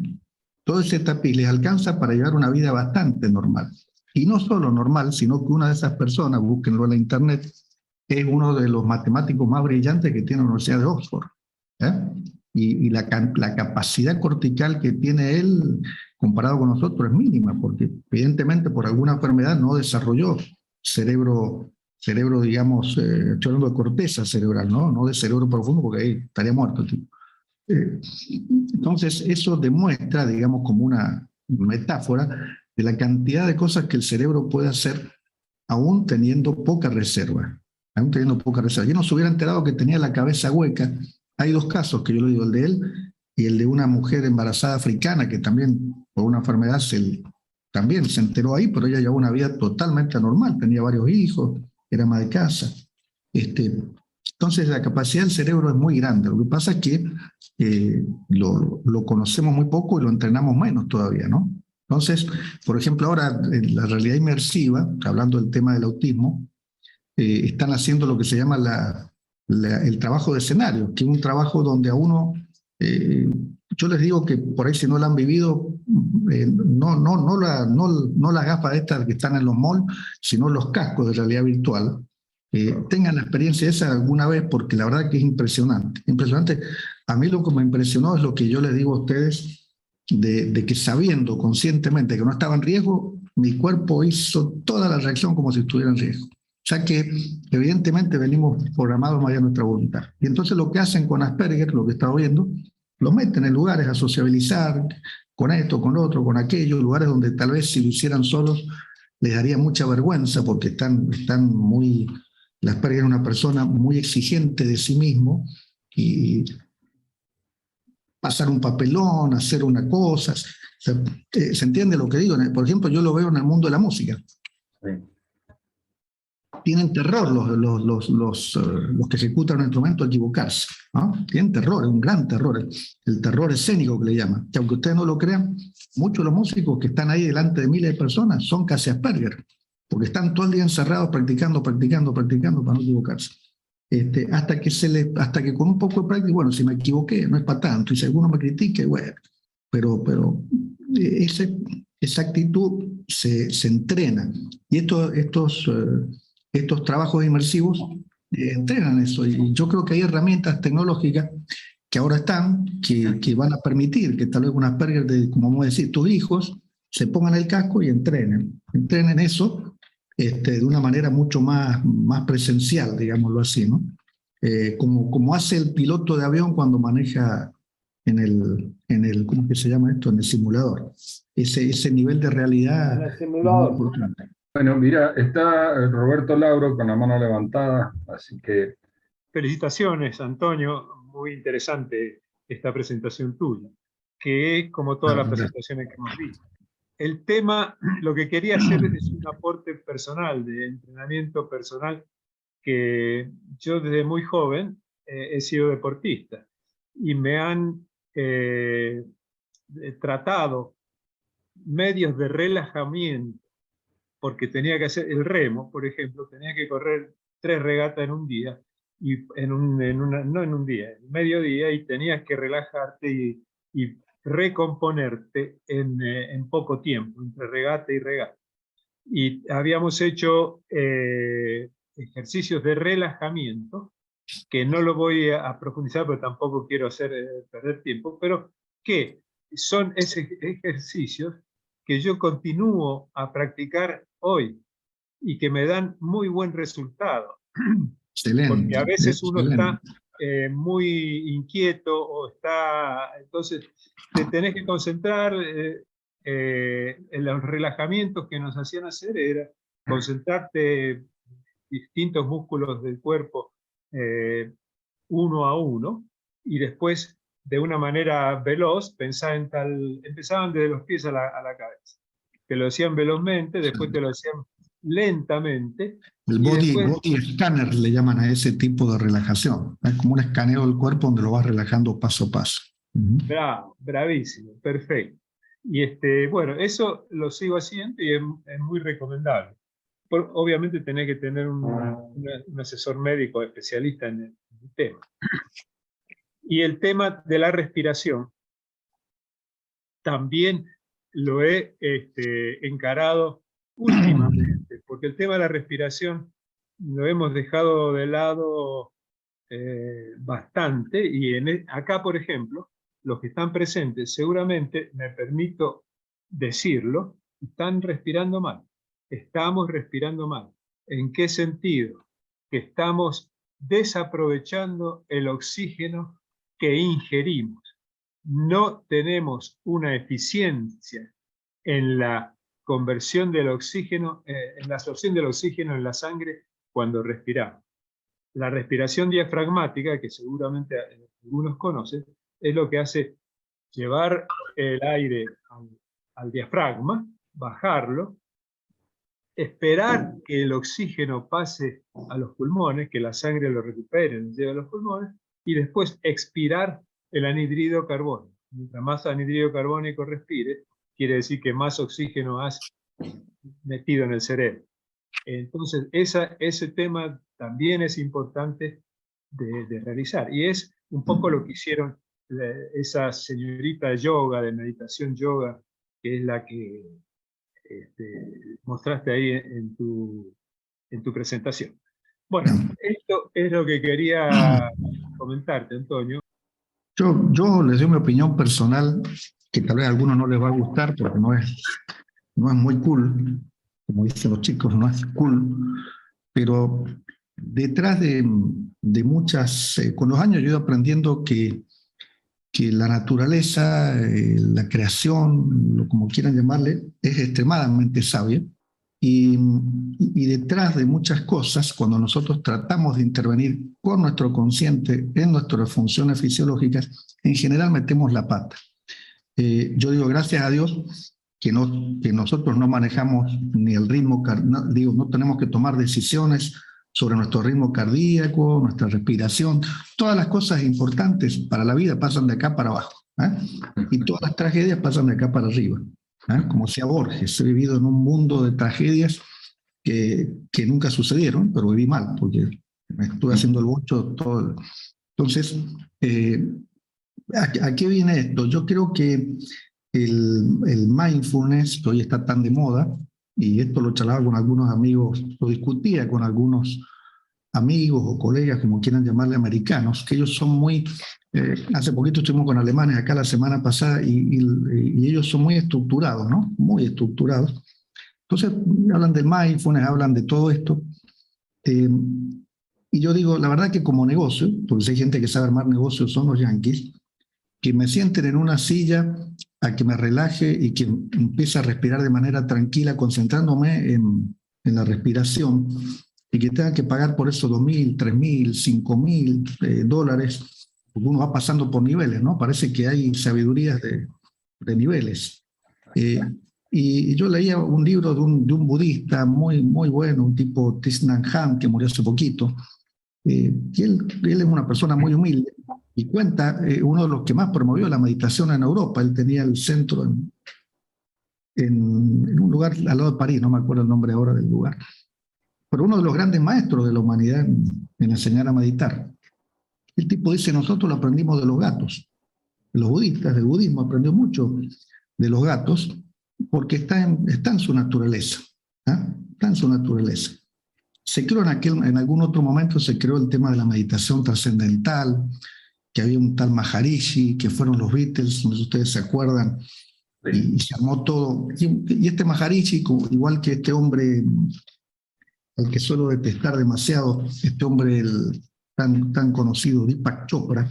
[SPEAKER 1] todo ese tapiz les alcanza para llevar una vida bastante normal. Y no solo normal, sino que una de esas personas, búsquenlo en la internet, es uno de los matemáticos más brillantes que tiene la Universidad de Oxford. Y la capacidad cortical que tiene él, comparado con nosotros, es mínima, porque evidentemente por alguna enfermedad no desarrolló cerebro digamos, estoy hablando de corteza cerebral, no de cerebro profundo, porque ahí estaría muerto el tipo. Entonces, eso demuestra, digamos, como una metáfora de la cantidad de cosas que el cerebro puede hacer aún teniendo poca reserva. Yo no se hubiera enterado que tenía la cabeza hueca. Hay dos casos que yo le digo, el de él y el de una mujer embarazada africana que también por una enfermedad se también se enteró ahí, pero ella llevaba una vida totalmente anormal, tenía varios hijos, era ama de casa. Entonces la capacidad del cerebro es muy grande. Lo que pasa es que lo conocemos muy poco y lo entrenamos menos todavía, ¿no? Entonces, por ejemplo, ahora en la realidad inmersiva, hablando del tema del autismo, están haciendo lo que se llama el trabajo de escenario, que es un trabajo donde a uno, yo les digo que por ahí si no lo han vivido, no las gafas estas que están en los malls, sino los cascos de realidad virtual, tengan la experiencia esa alguna vez, porque la verdad que es impresionante. Impresionante. A mí lo que me impresionó es lo que yo les digo a ustedes, de que sabiendo conscientemente que no estaba en riesgo, mi cuerpo hizo toda la reacción como si estuviera en riesgo. O sea que evidentemente venimos programados más allá de nuestra voluntad. Y entonces lo que hacen con Asperger, lo que he estado viendo, los meten en lugares a sociabilizar con esto, con lo otro, con aquello, lugares donde tal vez si lo hicieran solos les daría mucha vergüenza porque están muy... Asperger es una persona muy exigente de sí mismo y pasar un papelón, hacer una cosa. ¿Se entiende lo que digo? Por ejemplo, yo lo veo en el mundo de la música.
[SPEAKER 2] Sí.
[SPEAKER 1] Tienen terror los que ejecutan un instrumento a equivocarse, ¿no? Tienen terror, es un gran terror, el terror escénico que le llaman. Que aunque ustedes no lo crean, muchos de los músicos que están ahí delante de miles de personas son casi Asperger, porque están todo el día encerrados practicando para no equivocarse. Hasta que con un poco de práctica, bueno, si me equivoqué, no es para tanto, y si alguno me critique, bueno, pero esa actitud se entrena. Y estos trabajos inmersivos entrenan eso, y yo creo que hay herramientas tecnológicas que ahora están, que van a permitir que tal vez un Asperger, como vamos a decir, tus hijos, se pongan el casco y entrenen eso de una manera mucho más presencial, digámoslo así, ¿no? Como hace el piloto de avión cuando maneja en el ¿cómo es que se llama esto? En el simulador. Ese nivel de realidad
[SPEAKER 3] En el
[SPEAKER 1] es
[SPEAKER 3] simulador.
[SPEAKER 1] muy importante.
[SPEAKER 2] Bueno, mira, está Roberto Lauro con la mano levantada, así que...
[SPEAKER 7] Felicitaciones, Antonio. Muy interesante esta presentación tuya, que es como todas las presentaciones que hemos visto. El tema, lo que quería hacer es un aporte personal, de entrenamiento personal, que yo desde muy joven he sido deportista y me han tratado medios de relajamiento, porque tenía que hacer el remo, por ejemplo, tenía que correr 3 regatas en un día, y no en un día, en medio día, y tenías que relajarte y recomponerte en poco tiempo, entre regata y regata. Y habíamos hecho ejercicios de relajamiento, que no lo voy a profundizar, pero tampoco quiero hacer perder tiempo, pero que son esos ejercicios que yo continúo a practicar hoy y que me dan muy buen resultado.
[SPEAKER 1] Excelente.
[SPEAKER 7] Porque a veces uno
[SPEAKER 1] excelente.
[SPEAKER 7] está muy inquieto o está... Entonces, te tenés que concentrar. En los relajamientos que nos hacían hacer era concentrarte distintos músculos del cuerpo uno a uno, y después de una manera veloz empezaban desde los pies a la cabeza. Te lo decían velozmente, después te lo decían lentamente.
[SPEAKER 1] El body scanner le llaman a ese tipo de relajación. Es como un escaneo del cuerpo donde lo vas relajando paso a paso.
[SPEAKER 7] Bravo, bravísimo, perfecto. Y bueno, eso lo sigo haciendo y es muy recomendable. Obviamente tenés que tener un asesor médico especialista en el tema. Y el tema de la respiración también lo he encarado últimamente, porque el tema de la respiración lo hemos dejado de lado bastante, y acá, por ejemplo, los que están presentes, seguramente, me permito decirlo, están respirando mal. Estamos respirando mal. ¿En qué sentido? Que estamos desaprovechando el oxígeno que ingerimos. No tenemos una eficiencia en la conversión del oxígeno, en la absorción del oxígeno en la sangre cuando respiramos. La respiración diafragmática, que seguramente algunos conocen, es lo que hace llevar el aire al diafragma, bajarlo, esperar que el oxígeno pase a los pulmones, que la sangre lo recupere, lo lleve a los pulmones, y después expirar el anhídrido carbónico. Mientras más anhídrido carbónico respire, quiere decir que más oxígeno has metido en el cerebro. Entonces, ese tema también es importante de realizar. Y es un poco lo que hicieron esa señorita de yoga, de meditación yoga, que es la que mostraste ahí en tu presentación. Bueno, esto es lo que quería comentarte, Antonio.
[SPEAKER 1] Yo les doy mi opinión personal, que tal vez a algunos no les va a gustar porque no es muy cool, como dicen los chicos, no es cool, pero detrás de muchas, con los años yo he ido aprendiendo que la naturaleza, la creación, como quieran llamarle, es extremadamente sabia. Y detrás de muchas cosas, cuando nosotros tratamos de intervenir con nuestro consciente en nuestras funciones fisiológicas, en general metemos la pata. Yo digo, gracias a Dios, que nosotros no manejamos ni el ritmo, no tenemos que tomar decisiones sobre nuestro ritmo cardíaco, nuestra respiración. Todas las cosas importantes para la vida pasan de acá para abajo, y todas las tragedias pasan de acá para arriba. Como decía Borges, he vivido en un mundo de tragedias que nunca sucedieron, pero viví mal, porque me estuve haciendo el bocho todo. Entonces, ¿a qué viene esto? Yo creo que el mindfulness, que hoy está tan de moda, y esto lo charlaba con algunos amigos, lo discutía con algunos amigos o colegas, como quieran llamarle, americanos, que ellos son muy... hace poquito estuvimos con alemanes acá la semana pasada y ellos son muy estructurados, ¿no? Muy estructurados. Entonces hablan del mindfulness, hablan de todo esto. Y yo digo, la verdad que como negocio, porque si hay gente que sabe armar negocios, son los yanquis, que me sienten en una silla a que me relaje y que empiece a respirar de manera tranquila, concentrándome en la respiración, y que tenga que pagar por eso $2,000, $3,000, $5,000, porque uno va pasando por niveles, ¿no? Parece que hay sabidurías de niveles. Y yo leía un libro de un budista muy, muy bueno, un tipo Thich Nhat Hanh, que murió hace poquito, y él es una persona muy humilde, y cuenta, uno de los que más promovió la meditación en Europa. Él tenía el centro en un lugar al lado de París, no me acuerdo el nombre ahora del lugar, pero uno de los grandes maestros de la humanidad en enseñar a meditar. El tipo dice, nosotros lo aprendimos de los gatos. Los budistas, del budismo, aprendió mucho de los gatos porque está en su naturaleza. Está en su naturaleza. Se creó en algún otro momento, se creó el tema de la meditación trascendental, que había un tal Maharishi, que fueron los Beatles, no sé si ustedes se acuerdan, y se armó todo. Y este Maharishi, igual que este hombre al que suelo detestar demasiado, este hombre tan conocido, Deepak Chopra,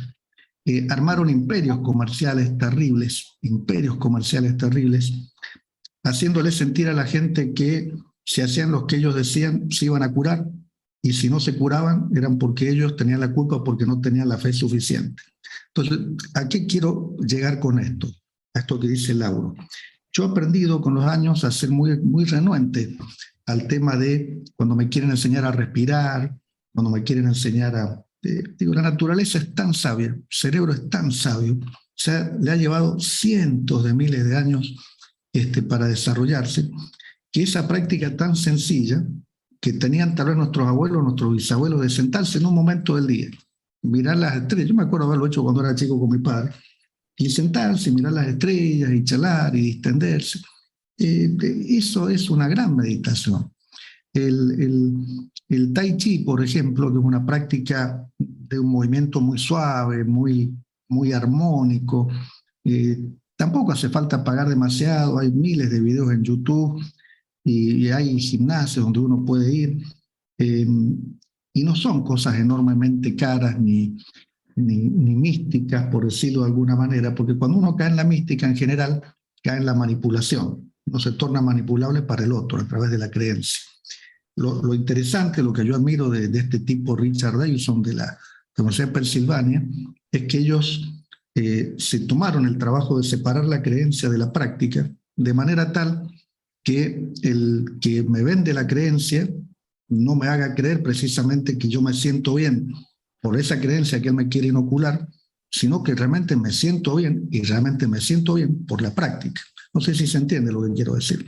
[SPEAKER 1] armaron imperios comerciales terribles, haciéndole sentir a la gente que si hacían lo que ellos decían, se iban a curar, y si no se curaban, eran porque ellos tenían la culpa, porque no tenían la fe suficiente. Entonces, ¿a qué quiero llegar con esto? A esto que dice Lauro. Yo he aprendido con los años a ser muy, muy renuente al tema de cuando me quieren enseñar a respirar, cuando me quieren enseñar a... digo, la naturaleza es tan sabia, el cerebro es tan sabio, o sea, le ha llevado cientos de miles de años para desarrollarse, que esa práctica tan sencilla que tenían tal vez nuestros abuelos, nuestros bisabuelos, de sentarse en un momento del día, mirar las estrellas. Yo me acuerdo haberlo hecho cuando era chico con mi padre, y sentarse, mirar las estrellas y charlar y distenderse. Eso es una gran meditación. El Tai Chi, por ejemplo, que es una práctica de un movimiento muy suave, muy, muy armónico, tampoco hace falta pagar demasiado. Hay miles de videos en YouTube y hay gimnasios donde uno puede ir, y no son cosas enormemente caras ni místicas, por decirlo de alguna manera, porque cuando uno cae en la mística, en general, cae en la manipulación. Uno se torna manipulable para el otro a través de la creencia. Lo interesante, lo que yo admiro de este tipo, Richard Davidson, de la Universidad de Pensilvania, es que ellos se tomaron el trabajo de separar la creencia de la práctica, de manera tal que el que me vende la creencia no me haga creer precisamente que yo me siento bien por esa creencia que él me quiere inocular, sino que realmente me siento bien, y realmente me siento bien por la práctica. No sé si se entiende lo que quiero decir.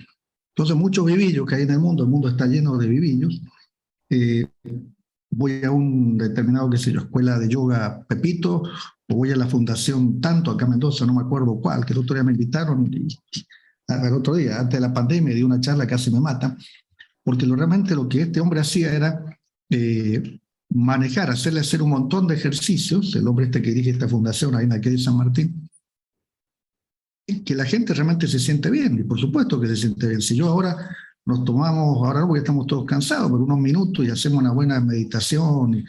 [SPEAKER 1] Entonces, muchos vivillos que hay en el mundo está lleno de vivillos. Voy a un determinado, qué sé yo, escuela de yoga Pepito, o voy a la fundación tanto, acá en Mendoza, no me acuerdo cuál, que el otro día me invitaron, y el otro día, antes de la pandemia, di una charla, casi me mata, porque realmente lo que este hombre hacía era manejar, hacerle hacer un montón de ejercicios, el hombre que dirige esta fundación ahí en la calle San Martín, que la gente realmente se siente bien, y por supuesto que se siente bien. Si yo ahora nos tomamos, ahora no porque estamos todos cansados, pero unos minutos y hacemos una buena meditación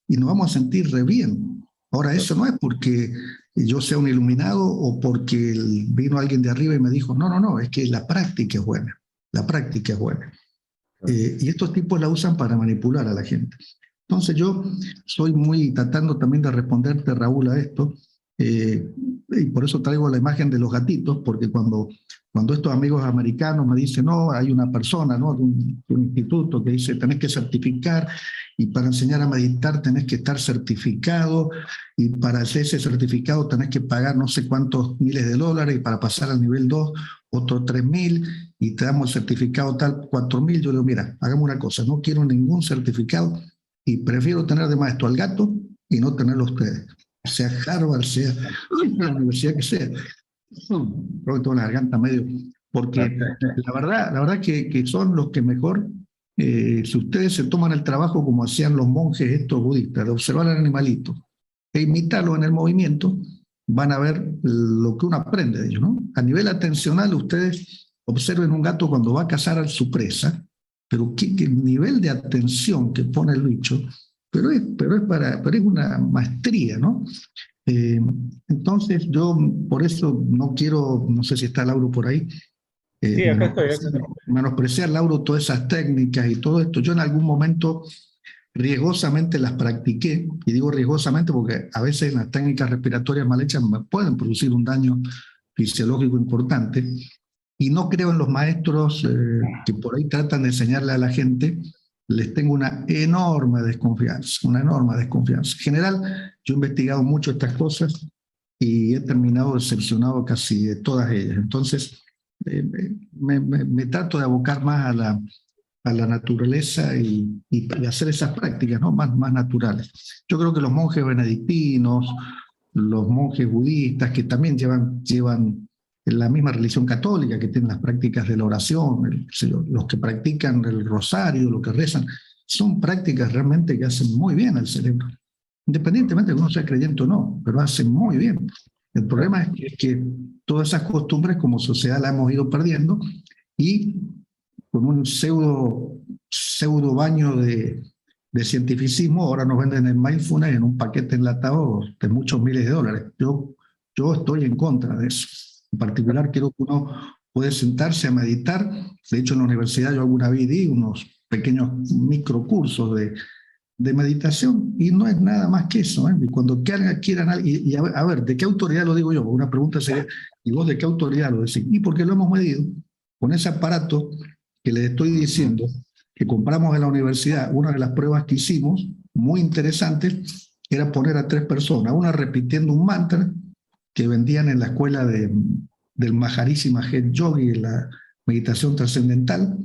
[SPEAKER 1] y nos vamos a sentir re bien. Ahora, eso no es porque yo sea un iluminado o porque vino alguien de arriba y me dijo, no, es que la práctica es buena, la práctica es buena. Y estos tipos la usan para manipular a la gente. Entonces yo soy muy tratando también de responderte, Raúl, a esto, y por eso traigo la imagen de los gatitos, porque cuando estos amigos americanos me dicen, no, hay una persona, ¿no?, de un instituto que dice, tenés que certificar, y para enseñar a meditar tenés que estar certificado, y para hacer ese certificado tenés que pagar no sé cuántos miles de dólares, y para pasar al nivel 2, otros 3.000, y te damos el certificado tal, 4.000. Yo le digo, mira, hagamos una cosa, no quiero ningún certificado, y prefiero tener de maestro al gato y no tenerlo a ustedes. Sea Harvard, sea la universidad que sea. Creo que tengo la garganta medio. Porque la verdad que son los que mejor, si ustedes se toman el trabajo como hacían los monjes estos budistas, de observar al animalito e imitarlo en el movimiento, van a ver lo que uno aprende de ellos, ¿no? A nivel atencional, ustedes observen un gato cuando va a cazar a su presa, pero qué nivel de atención que pone el bicho, pero es una maestría, ¿no? Entonces yo por eso no quiero, no sé si está Lauro por ahí,
[SPEAKER 7] Sí, acá estoy.
[SPEAKER 1] menospreciar, Lauro, todas esas técnicas y todo esto. Yo en algún momento riesgosamente las practiqué, y digo riesgosamente porque a veces las técnicas respiratorias mal hechas pueden producir un daño fisiológico importante, y no creo en los maestros que por ahí tratan de enseñarle a la gente. Les tengo una enorme desconfianza, una enorme desconfianza. En general, yo he investigado mucho estas cosas y he terminado decepcionado casi de todas ellas. Entonces, me trato de abocar más a la naturaleza y hacer esas prácticas, ¿no?, más naturales. Yo creo que los monjes benedictinos, los monjes budistas, que también llevan la misma religión católica, que tienen las prácticas de la oración, los que practican el rosario, los que rezan, son prácticas realmente que hacen muy bien al cerebro, independientemente de que uno sea creyente o no, pero hacen muy bien. El problema es que todas esas costumbres como sociedad las hemos ido perdiendo, y con un pseudo baño de cientificismo, ahora nos venden el mindfulness en un paquete enlatado de muchos miles de dólares. Yo estoy en contra de eso. En particular, creo que uno puede sentarse a meditar. De hecho, en la universidad yo alguna vez di unos pequeños microcursos de meditación, y no es nada más que eso, ¿eh? Y cuando quieran y a ver, ¿de qué autoridad lo digo yo? Una pregunta sería, ¿y vos de qué autoridad lo decís? Y porque lo hemos medido con ese aparato que les estoy diciendo, que compramos en la universidad. Una de las pruebas que hicimos, muy interesantes, era poner a 3 personas, una repitiendo un mantra que vendían en la escuela del Maharishi Mahesh Yogi, la meditación trascendental,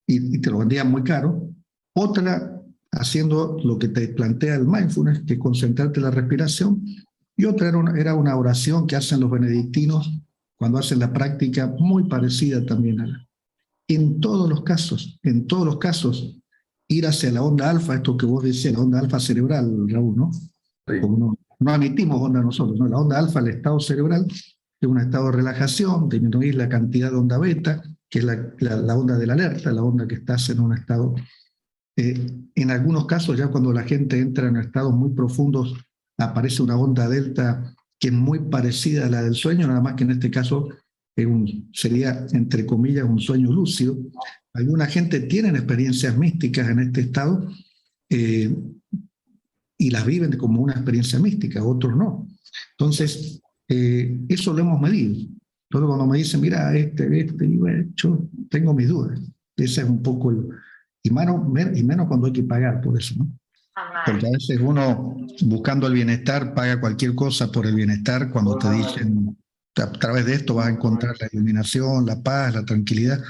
[SPEAKER 1] y te lo vendían muy caro. Otra haciendo lo que te plantea el mindfulness, que es concentrarte en la respiración, y otra era una oración que hacen los benedictinos cuando hacen la práctica, muy parecida también a la. En todos los casos, ir hacia la onda alfa, esto que vos decías, la onda alfa cerebral, Raúl, ¿no?
[SPEAKER 2] Sí.
[SPEAKER 1] No emitimos onda nosotros, ¿no? La onda alfa, el estado cerebral, es un estado de relajación, disminuir la cantidad de onda beta, que es la onda de la alerta, la onda que estás en un estado. En algunos casos, ya cuando la gente entra en estados muy profundos, aparece una onda delta que es muy parecida a la del sueño, nada más que en este caso sería, entre comillas, un sueño lúcido. Alguna gente tiene experiencias místicas en este estado y las viven como una experiencia mística, otros no. Entonces, eso lo hemos medido. Entonces cuando me dicen, mira, y bueno, yo tengo mis dudas. Ese es un poco y menos cuando hay que pagar por eso, ¿no? Porque a veces uno, buscando el bienestar, paga cualquier cosa por el bienestar cuando te dicen, a través de esto vas a encontrar la iluminación, la paz, la tranquilidad.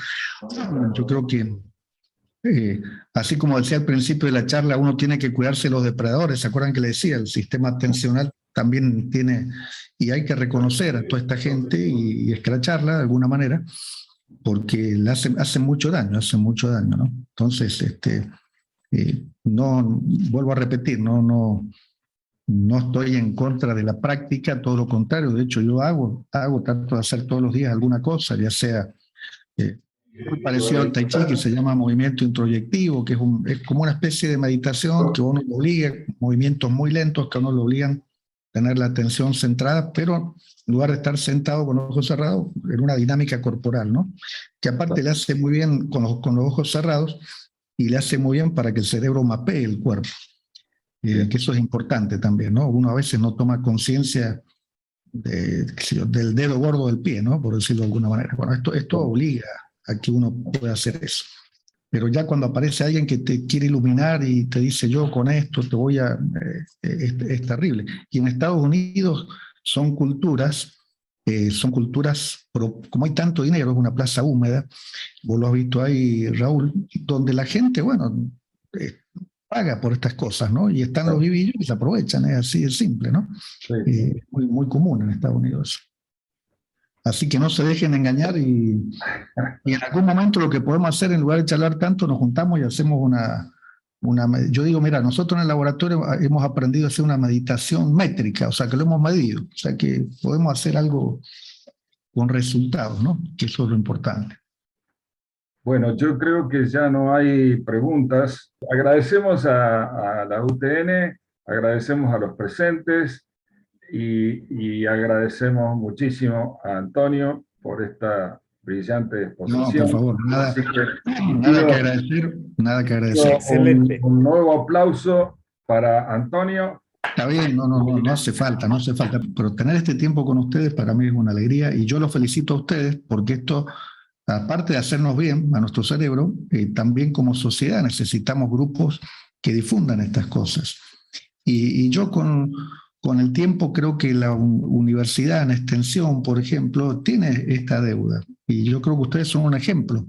[SPEAKER 1] Yo creo que, así como decía al principio de la charla, uno tiene que cuidarse de los depredadores. ¿Se acuerdan que le decía? El sistema atencional también tiene, y hay que reconocer a toda esta gente y escracharla de alguna manera, porque le hace mucho daño, ¿no? Entonces, no, vuelvo a repetir, no estoy en contra de la práctica, todo lo contrario. De hecho, yo trato de hacer todos los días alguna cosa, ya sea muy parecido al Tai Chi, que se llama movimiento introyectivo, que es como una especie de meditación que uno lo obliga, movimientos muy lentos que uno lo obligan a tener la atención centrada, pero en lugar de estar sentado con los ojos cerrados, en una dinámica corporal, ¿no? Que aparte le hace muy bien con los ojos cerrados y le hace muy bien para que el cerebro mapee el cuerpo. Que eso es importante también, ¿no? Uno a veces no toma conciencia del dedo gordo del pie, ¿no? Por decirlo de alguna manera. Bueno, esto obliga a que uno pueda hacer eso. Pero ya cuando aparece alguien que te quiere iluminar y te dice, yo con esto te voy a... es terrible. Y en Estados Unidos son culturas, como hay tanto dinero, es una plaza húmeda, vos lo has visto ahí, Raúl, donde la gente, bueno, paga por estas cosas, ¿no? Y están los vivillos y se aprovechan, es así de simple, ¿no? Sí. Muy, muy común en Estados Unidos. Así que no se dejen engañar y en algún momento lo que podemos hacer, en lugar de charlar tanto, nos juntamos y hacemos yo digo, mira, nosotros en el laboratorio hemos aprendido a hacer una meditación métrica, o sea, que lo hemos medido, o sea, que podemos hacer algo con resultados, ¿no? Que eso es lo importante.
[SPEAKER 2] Bueno, yo creo que ya no hay preguntas. Agradecemos a la UTN, agradecemos a los presentes y agradecemos muchísimo a Antonio por esta brillante exposición.
[SPEAKER 1] No, por favor, nada que agradecer.
[SPEAKER 4] Excelente.
[SPEAKER 2] Un nuevo aplauso para Antonio.
[SPEAKER 1] Está bien, no hace falta, pero tener este tiempo con ustedes para mí es una alegría y yo los felicito a ustedes porque esto, aparte de hacernos bien a nuestro cerebro, también como sociedad necesitamos grupos que difundan estas cosas. Y yo con el tiempo creo que la universidad en extensión, por ejemplo, tiene esta deuda. Y yo creo que ustedes son un ejemplo